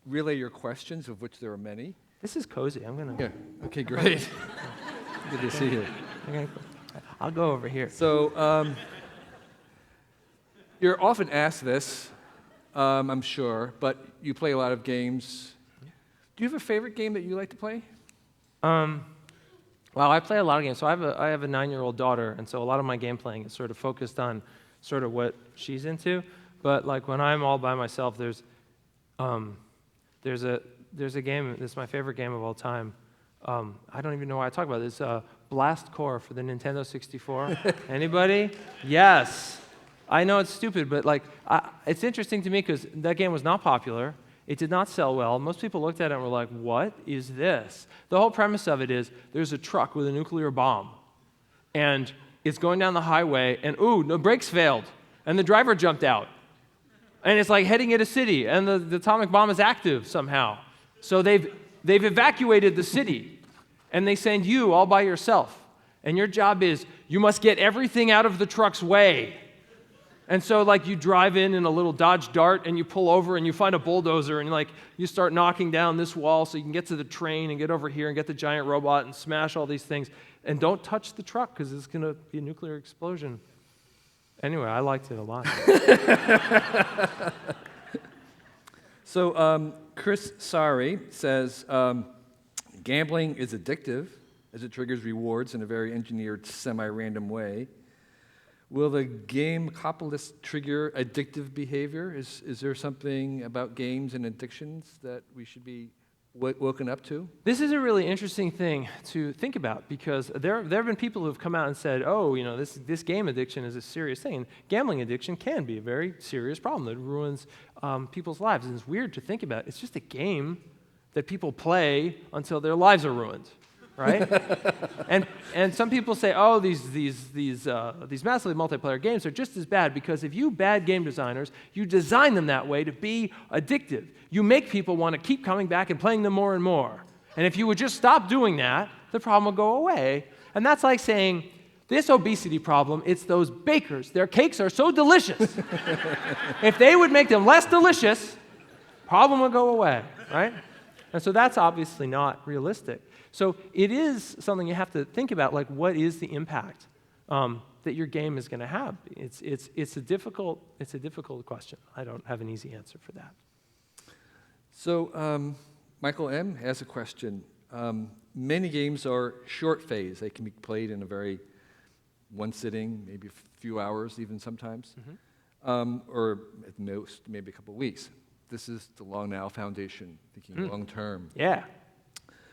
[SPEAKER 8] relay your questions, of which there are many.
[SPEAKER 4] This is cozy. I'm gonna.
[SPEAKER 8] Yeah. Okay, great. Good to see you.
[SPEAKER 4] I'll go over here.
[SPEAKER 8] So you're often asked this, I'm sure, but you play a lot of games. Do you have a favorite game that you like to play?
[SPEAKER 4] Well, I play a lot of games. So I have a 9-year-old daughter, and so a lot of my game playing is sort of focused on sort of what she's into. But like when I'm all by myself, there's a game. This is my favorite game of all time. I don't even know why I talk about this. Blast Core for the Nintendo 64. Anybody? Yes. I know it's stupid, but like it's interesting to me because that game was not popular. It did not sell well. Most people looked at it and were like, what is this? The whole premise of it is there's a truck with a nuclear bomb, and it's going down the highway, and ooh, the brakes failed, and the driver jumped out. And it's like heading at a city, and the atomic bomb is active somehow. So they've evacuated the city, and they send you all by yourself. And your job is you must get everything out of the truck's way. And so like you drive in a little Dodge Dart and you pull over and you find a bulldozer and like you start knocking down this wall so you can get to the train and get over here and get the giant robot and smash all these things. And don't touch the truck because it's going to be a nuclear explosion. Anyway, I liked it a lot.
[SPEAKER 8] So Chris Sari says, gambling is addictive as it triggers rewards in a very engineered, semi-random way. Will the Gamepocalypse trigger addictive behavior? Is there something about games and addictions that we should be woken up to?
[SPEAKER 4] This is a really interesting thing to think about because there have been people who have come out and said, oh, this game addiction is a serious thing. And gambling addiction can be a very serious problem that ruins people's lives. And it's weird to think about. It's just a game that people play until their lives are ruined. Right? and some people say, oh, these massively multiplayer games are just as bad because if you bad game designers, you design them that way to be addictive. You make people want to keep coming back and playing them more and more. And if you would just stop doing that, the problem will go away. And that's like saying, this obesity problem, it's those bakers. Their cakes are so delicious. If they would make them less delicious, problem will go away, right? And so that's obviously not realistic. So it is something you have to think about, like what is the impact that your game is going to have? It's a difficult question. I don't have an easy answer for that.
[SPEAKER 8] So Michael M. has a question. Many games are short phase. They can be played in a very one sitting, maybe a few hours even sometimes, or at most maybe a couple of weeks. This is the Long Now Foundation, thinking long term.
[SPEAKER 4] Yeah.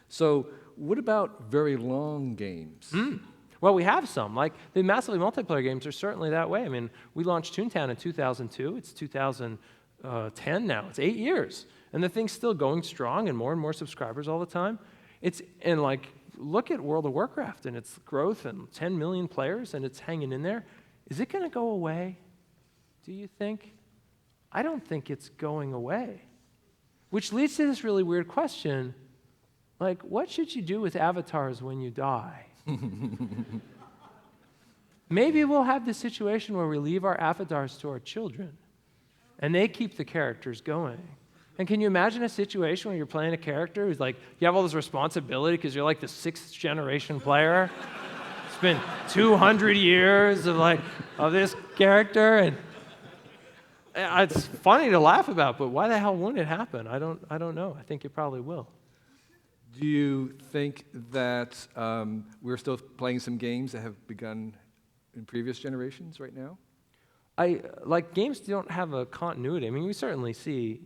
[SPEAKER 8] So what about very long games?
[SPEAKER 4] Well, we have some. Like the massively multiplayer games are certainly that way. I mean, we launched Toontown in 2002. It's 2010 now. It's 8 years. And the thing's still going strong and more subscribers all the time. Look at World of Warcraft and its growth and 10 million players and it's hanging in there. Is it going to go away? Do you think? I don't think it's going away. Which leads to this really weird question. Like, what should you do with avatars when you die? Maybe we'll have this situation where we leave our avatars to our children, and they keep the characters going. And can you imagine a situation where you're playing a character who's like, you have all this responsibility because you're like the 6th generation player? It's been 200 years of this character, and it's funny to laugh about, but why the hell won't it happen? I don't know. I think it probably will.
[SPEAKER 8] Do you think that we're still playing some games that have begun in previous generations right now?
[SPEAKER 4] Like games don't have a continuity. I mean, you certainly see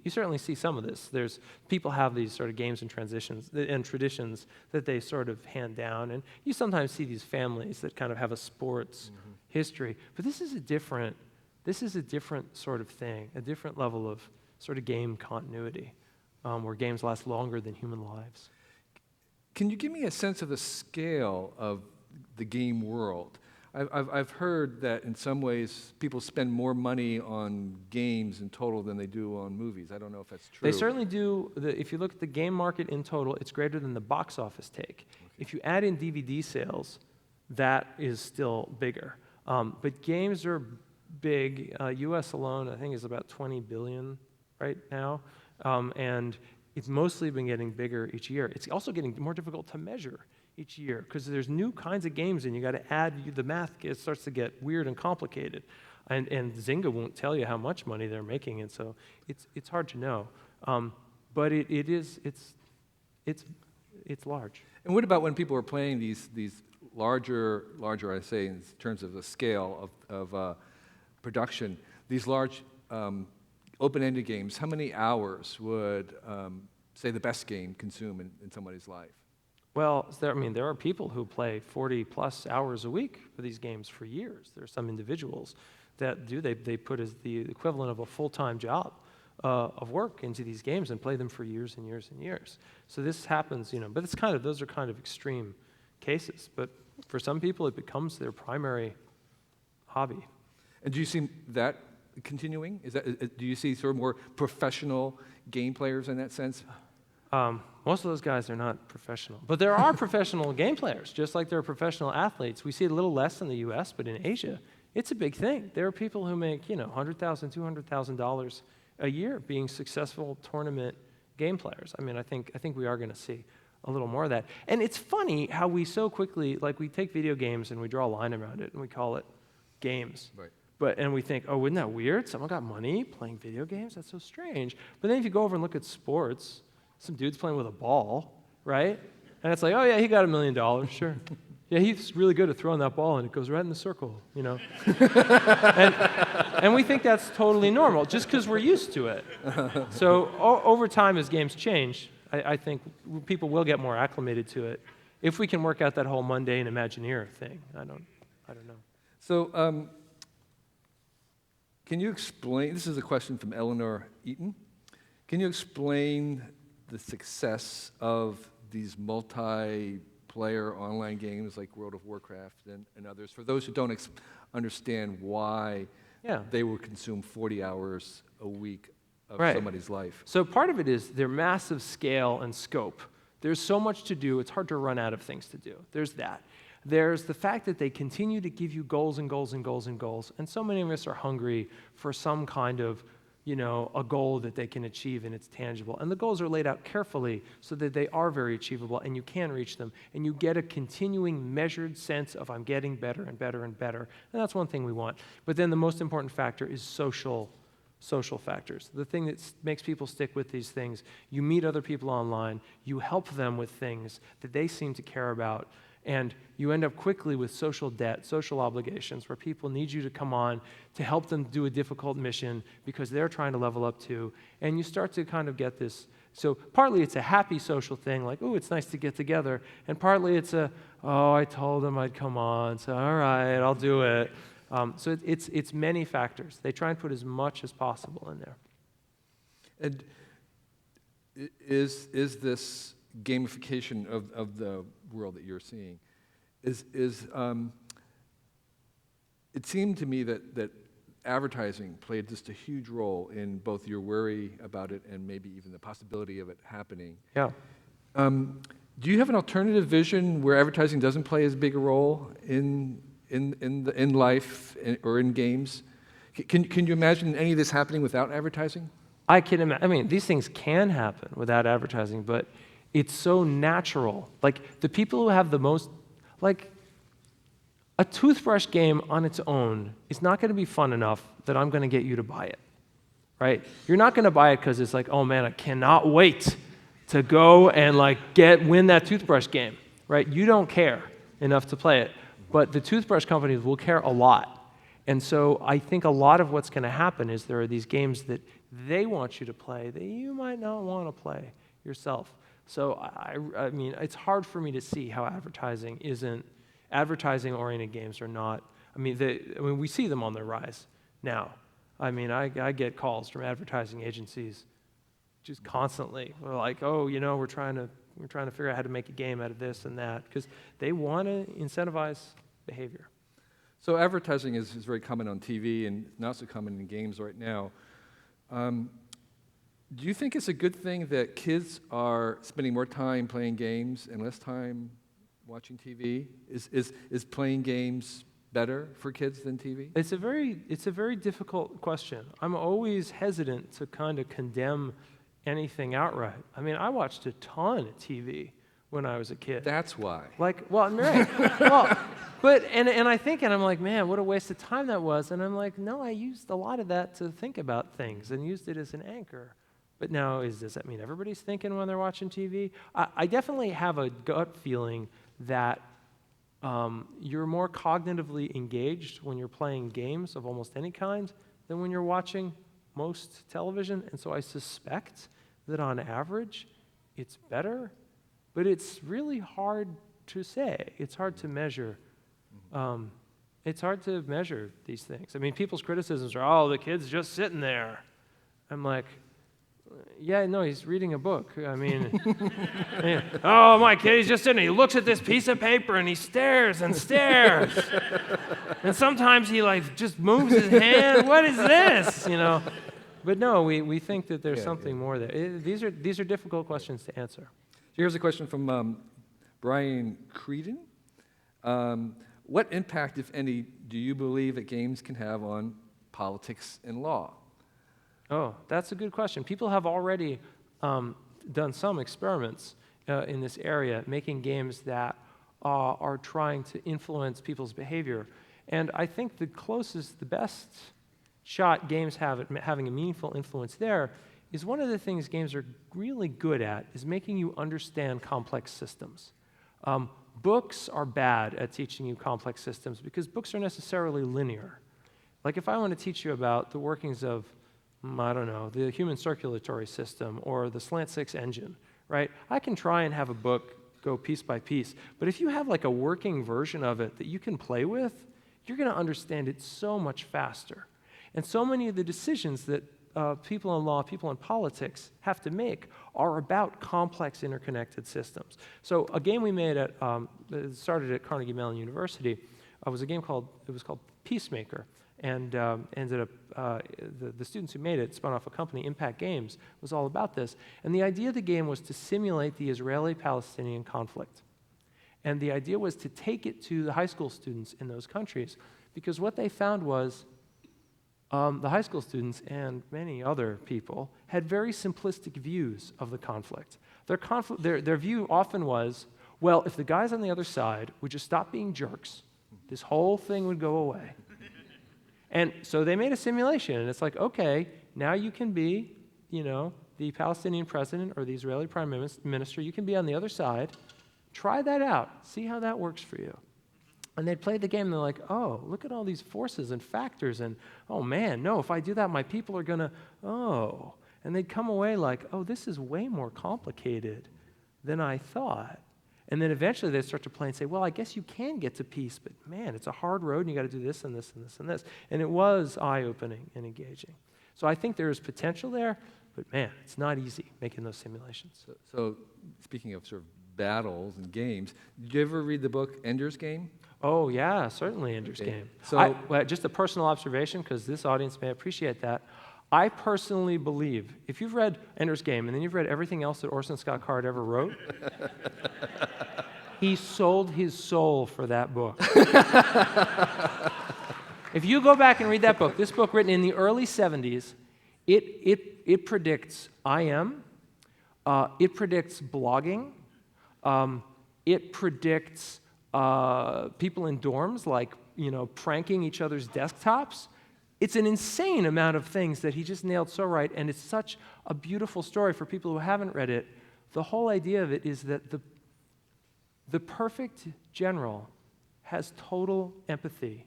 [SPEAKER 4] some of this. There's people have these sort of games and transitions and traditions that they sort of hand down, and you sometimes see these families that kind of have a sports history. But this is a different sort of thing, a different level of sort of game continuity, where games last longer than human lives.
[SPEAKER 8] Can you give me a sense of the scale of the game world? I've heard that in some ways people spend more money on games in total than they do on movies. I don't know if that's true.
[SPEAKER 4] They certainly do. If you look at the game market in total, it's greater than the box office take. Okay. If you add in DVD sales, that is still bigger. But games are big. U.S. alone, I think, is about 20 billion right now. And it's mostly been getting bigger each year. It's also getting more difficult to measure each year because there's new kinds of games and you got to add the math. It starts to get weird and complicated, and Zynga won't tell you how much money they're making, and so it's hard to know. But it's large.
[SPEAKER 8] And what about when people are playing these larger I say in terms of the scale of production, these large open-ended games? How many hours would say the best game consume in somebody's life?
[SPEAKER 4] Well, there are people who play 40-plus hours a week for these games for years. There are some individuals that do. They put as the equivalent of a full-time job of work into these games and play them for years and years and years. So this happens, but those are kind of extreme cases. But for some people, it becomes their primary hobby.
[SPEAKER 8] And do you see that continuing? Do you see sort of more professional game players in that sense?
[SPEAKER 4] Most of those guys are not professional. But there are professional game players, just like there are professional athletes. We see it a little less in the U.S., but in Asia, it's a big thing. There are people who make, $100,000, $200,000 a year being successful tournament game players. I mean, I think we are going to see a little more of that. And it's funny how we so quickly, we take video games and we draw a line around it and we call it games.
[SPEAKER 8] Right.
[SPEAKER 4] And we think, oh, isn't that weird? Someone got money playing video games? That's so strange. But then if you go over and look at sports, some dude's playing with a ball, right? And it's like, oh yeah, he got $1 million, sure. Yeah, he's really good at throwing that ball and it goes right in the circle, and we think that's totally normal just because we're used to it. So over time, as games change, I think people will get more acclimated to it if we can work out that whole mundane Imagineer thing. I don't know.
[SPEAKER 8] So can you explain, this is a question from Eleanor Eaton, can you explain the success of these multiplayer online games like World of Warcraft and others, for those who don't understand why they will consume 40 hours a week of somebody's life?
[SPEAKER 4] So part of it is their massive scale and scope. There's so much to do, it's hard to run out of things to do. There's that. There's the fact that they continue to give you goals and goals and goals and goals, and so many of us are hungry for some kind of a goal that they can achieve and it's tangible. And the goals are laid out carefully so that they are very achievable and you can reach them. And you get a continuing measured sense of I'm getting better and better and better. And that's one thing we want. But then the most important factor is social factors. The thing that makes people stick with these things, you meet other people online, you help them with things that they seem to care about, and you end up quickly with social debt, social obligations, where people need you to come on to help them do a difficult mission because they're trying to level up too. And you start to kind of get this. So partly it's a happy social thing, like, oh, it's nice to get together. And partly it's I told them I'd come on, so all right, I'll do it. So it's many factors. They try and put as much as possible in there.
[SPEAKER 8] And is this gamification of the world that you're seeing, it seemed to me that advertising played just a huge role in both your worry about it and maybe even the possibility of it happening.
[SPEAKER 4] Yeah.
[SPEAKER 8] Do you have an alternative vision where advertising doesn't play as big a role in life or in games? Can you imagine any of this happening without advertising?
[SPEAKER 4] I can imagine. I mean, these things can happen without advertising, but it's so natural. Like the people who have the most, a toothbrush game on its own is not going to be fun enough that I'm going to get you to buy it, right? You're not going to buy it because it's like, oh man, I cannot wait to go and like win that toothbrush game, right? You don't care enough to play it, but the toothbrush companies will care a lot. And so I think a lot of what's going to happen is there are these games that they want you to play that you might not want to play yourself. So I mean, it's hard for me to see how advertising-oriented games are not. I mean, we see them on the rise now. I mean, I get calls from advertising agencies just constantly. We're like, oh, we're trying to figure out how to make a game out of this and that, because they want to incentivize behavior.
[SPEAKER 8] So advertising is very common on TV and not so common in games right now. Do you think it's a good thing that kids are spending more time playing games and less time watching TV? Is playing games better for kids than TV?
[SPEAKER 4] It's a very difficult question. I'm always hesitant to kind of condemn anything outright. I mean, I watched a ton of TV when I was a kid.
[SPEAKER 8] That's why.
[SPEAKER 4] Right. Well, but I think, and I'm like, man, what a waste of time that was. And I'm like, no, I used a lot of that to think about things and used it as an anchor. But now, does that mean everybody's thinking when they're watching TV? I definitely have a gut feeling that you're more cognitively engaged when you're playing games of almost any kind than when you're watching most television. And so I suspect that on average, it's better. But it's really hard to say. It's hard to measure. It's hard to measure these things. I mean, people's criticisms are, oh, the kid's just sitting there. I'm like, yeah, no, he's reading a book. I mean, oh, my kid, he's just sitting there. He looks at this piece of paper and he stares and stares. And sometimes he like just moves his hand. What is this? But no, we think that there's something more there. These are difficult questions to answer.
[SPEAKER 8] Here's a question from Brian Creedon. What impact, if any, do you believe that games can have on politics and law?
[SPEAKER 4] Oh, that's a good question. People have already done some experiments in this area, making games that are trying to influence people's behavior. And I think the best shot games have at having a meaningful influence there is one of the things games are really good at is making you understand complex systems. Books are bad at teaching you complex systems because books are necessarily linear. Like if I want to teach you about the workings of, I don't know, the human circulatory system or the slant six engine, right? I can try and have a book go piece by piece, but if you have like a working version of it that you can play with, you're going to understand it so much faster. And so many of the decisions that people in law, people in politics have to make are about complex interconnected systems. So a game we made it started at Carnegie Mellon University, was a game called Peacemaker, and ended up, the students who made it spun off a company, Impact Games, was all about this. And the idea of the game was to simulate the Israeli-Palestinian conflict. And the idea was to take it to the high school students in those countries, because what they found was the high school students and many other people had very simplistic views of the conflict. Their view often was, well, if the guys on the other side would just stop being jerks, this whole thing would go away. And so they made a simulation, and it's like, okay, now you can be, the Palestinian president or the Israeli prime minister, you can be on the other side. Try that out. See how that works for you. And they'd play the game, and they're like, oh, look at all these forces and factors, and oh man, no, if I do that, my people are gonna, oh. And they'd come away like, oh, this is way more complicated than I thought. And then eventually they'd start to play and say, well, I guess you can get to peace, but man, it's a hard road, and you gotta do this and this and this and this. And it was eye-opening and engaging. So I think there is potential there, but man, it's not easy making those simulations.
[SPEAKER 8] So speaking of sort of battles and games, did you ever read the book Ender's Game?
[SPEAKER 4] Oh, yeah, certainly Ender's Game.
[SPEAKER 8] So,
[SPEAKER 4] just a personal observation, because this audience may appreciate that. I personally believe, if you've read Ender's Game and then you've read everything else that Orson Scott Card ever wrote, he sold his soul for that book. If you go back and read that book, this book written in the early 70s, it predicts IM, it predicts blogging, it predicts people in dorms, like, pranking each other's desktops. It's an insane amount of things that he just nailed so right, and it's such a beautiful story for people who haven't read it, the whole idea of it is that the perfect general has total empathy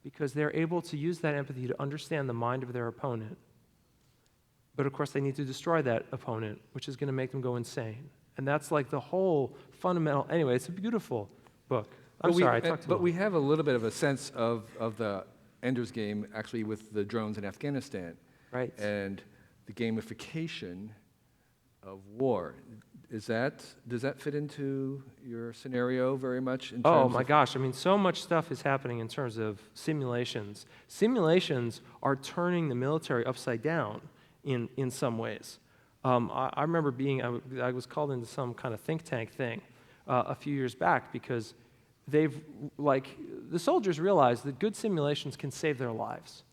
[SPEAKER 4] because they're able to use that empathy to understand the mind of their opponent. But of course, they need to destroy that opponent, which is going to make them go insane. And that's like the whole fundamental. Anyway, it's a beautiful book. I'm sorry, I talked too
[SPEAKER 8] But
[SPEAKER 4] long.
[SPEAKER 8] we have a little bit of a sense of the Ender's Game actually with the drones in Afghanistan.
[SPEAKER 4] Right.
[SPEAKER 8] And the gamification of war. Does that fit into your scenario very much? In
[SPEAKER 4] Oh
[SPEAKER 8] terms
[SPEAKER 4] my
[SPEAKER 8] of
[SPEAKER 4] gosh, I mean, so much stuff is happening in terms of simulations. Simulations are turning the military upside down in some ways. I remember I was called into some kind of think tank thing a few years back because the soldiers realize that good simulations can save their lives.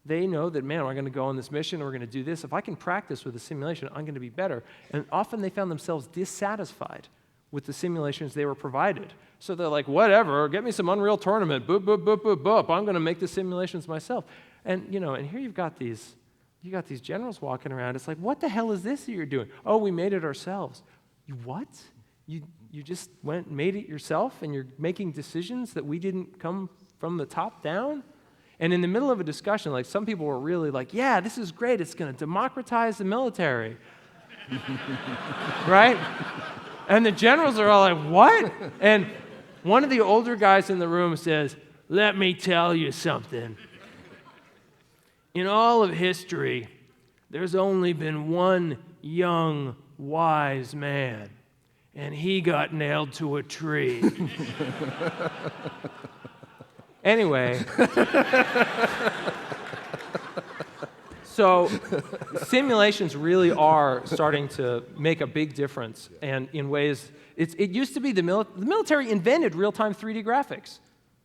[SPEAKER 4] They know that, man, we're going to go on this mission, we're going to do this. If I can practice with a simulation, I'm going to be better. And often they found themselves dissatisfied with the simulations they were provided. So they're like, whatever, get me some Unreal Tournament, boop, boop, boop, boop, boop. I'm going to make the simulations myself. And, and here you've got these generals walking around. It's like, what the hell is this that you're doing? Oh, we made it ourselves. You what? You just went and made it yourself, and you're making decisions that we didn't come from the top down? And in the middle of a discussion, like some people were really like, yeah, this is great. It's going to democratize the military. Right? And the generals are all like, what? And one of the older guys in the room says, let me tell you something. In all of history, there's only been one young, wise man, and he got nailed to a tree. Anyway, so simulations really are starting to make a big difference, and in ways, it used to be the military invented real-time 3D graphics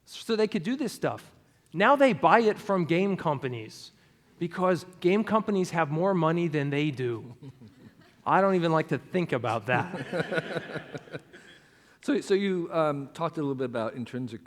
[SPEAKER 4] so they could do this stuff. Now they buy it from game companies because game companies have more money than they do. I don't even like to think about that.
[SPEAKER 8] So you talked a little bit about intrinsic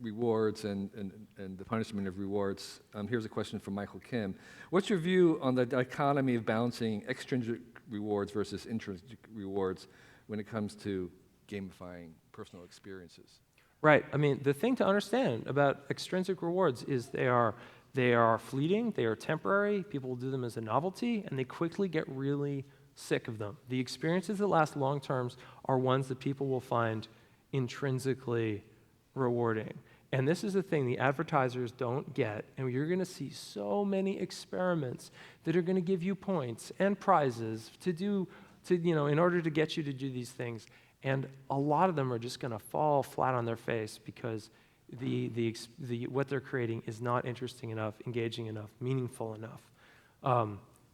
[SPEAKER 8] rewards and the punishment of rewards. Here's a question from Michael Kim. What's your view on the dichotomy of balancing extrinsic rewards versus intrinsic rewards when it comes to gamifying personal experiences?
[SPEAKER 4] Right. I mean, the thing to understand about extrinsic rewards is they are fleeting, they are temporary, people will do them as a novelty, and they quickly get really sick of them. The experiences that last long terms are ones that people will find intrinsically rewarding. And this is the thing the advertisers don't get, and you're going to see so many experiments that are going to give you points and prizes in order to get you to do these things. And a lot of them are just going to fall flat on their face because what they're creating is not interesting enough, engaging enough, meaningful enough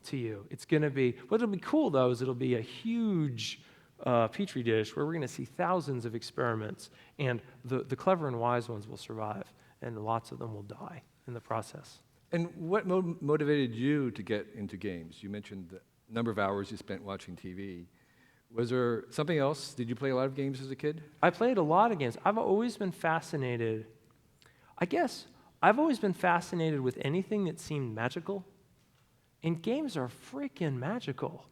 [SPEAKER 4] to you. It's going to be, what'll be cool though is it'll be a huge petri dish where we're going to see thousands of experiments, and the clever and wise ones will survive, and lots of them will die in the process.
[SPEAKER 8] And what motivated you to get into games? You mentioned the number of hours you spent watching TV. Was there something else? Did you play a lot of games as a kid?
[SPEAKER 4] I played a lot of games. I've always been fascinated. I've always been fascinated with anything that seemed magical. And games are freaking magical.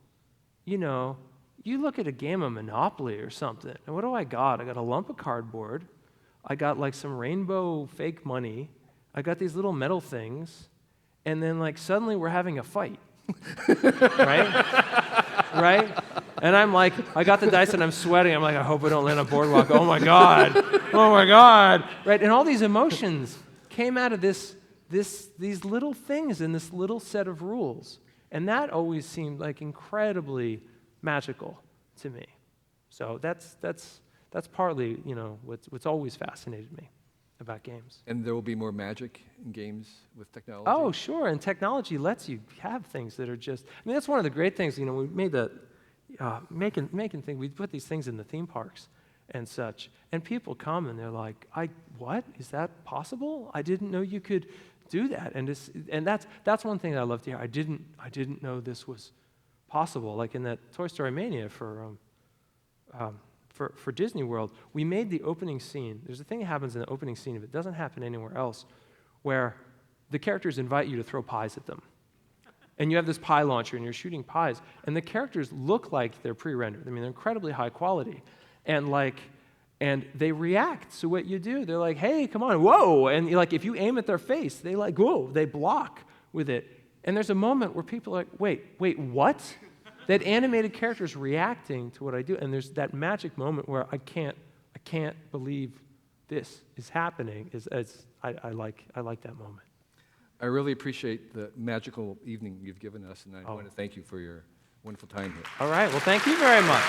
[SPEAKER 4] You look at a game of Monopoly or something, and what do I got? I got a lump of cardboard. I got like some rainbow fake money. I got these little metal things. And then like suddenly we're having a fight. Right? And I'm like, I got the dice and I'm sweating. I'm like, I hope I don't land on boardwalk. Oh my God. Oh my God. Right? And all these emotions came out of these little things in this little set of rules. And that always seemed like incredibly magical to me. So that's partly, what's always fascinated me about games.
[SPEAKER 8] And there will be more magic in games with technology?
[SPEAKER 4] Oh, sure. And technology lets you have things that are just, that's one of the great things, we made that, making things, we put these things in the theme parks and such, and people come and they're like, what? Is that possible? I didn't know you could do that. And that's one thing that I love to hear. I didn't know this was possible. Like in that Toy Story Mania for Disney World, we made the opening scene. There's a thing that happens in the opening scene, if it doesn't happen anywhere else, where the characters invite you to throw pies at them. and you have this pie launcher, and you're shooting pies, and the characters look like they're pre-rendered. I mean, they're incredibly high quality, and they react to what you do. They're like, hey, come on, whoa, and if you aim at their face, they whoa, they block with it. And there's a moment where people are like, wait, what? That animated character's reacting to what I do, and there's that magic moment where I can't believe this is happening. I like that moment.
[SPEAKER 8] I really appreciate the magical evening you've given us, and I want to thank you for your wonderful time here.
[SPEAKER 4] All right, well, thank you very much.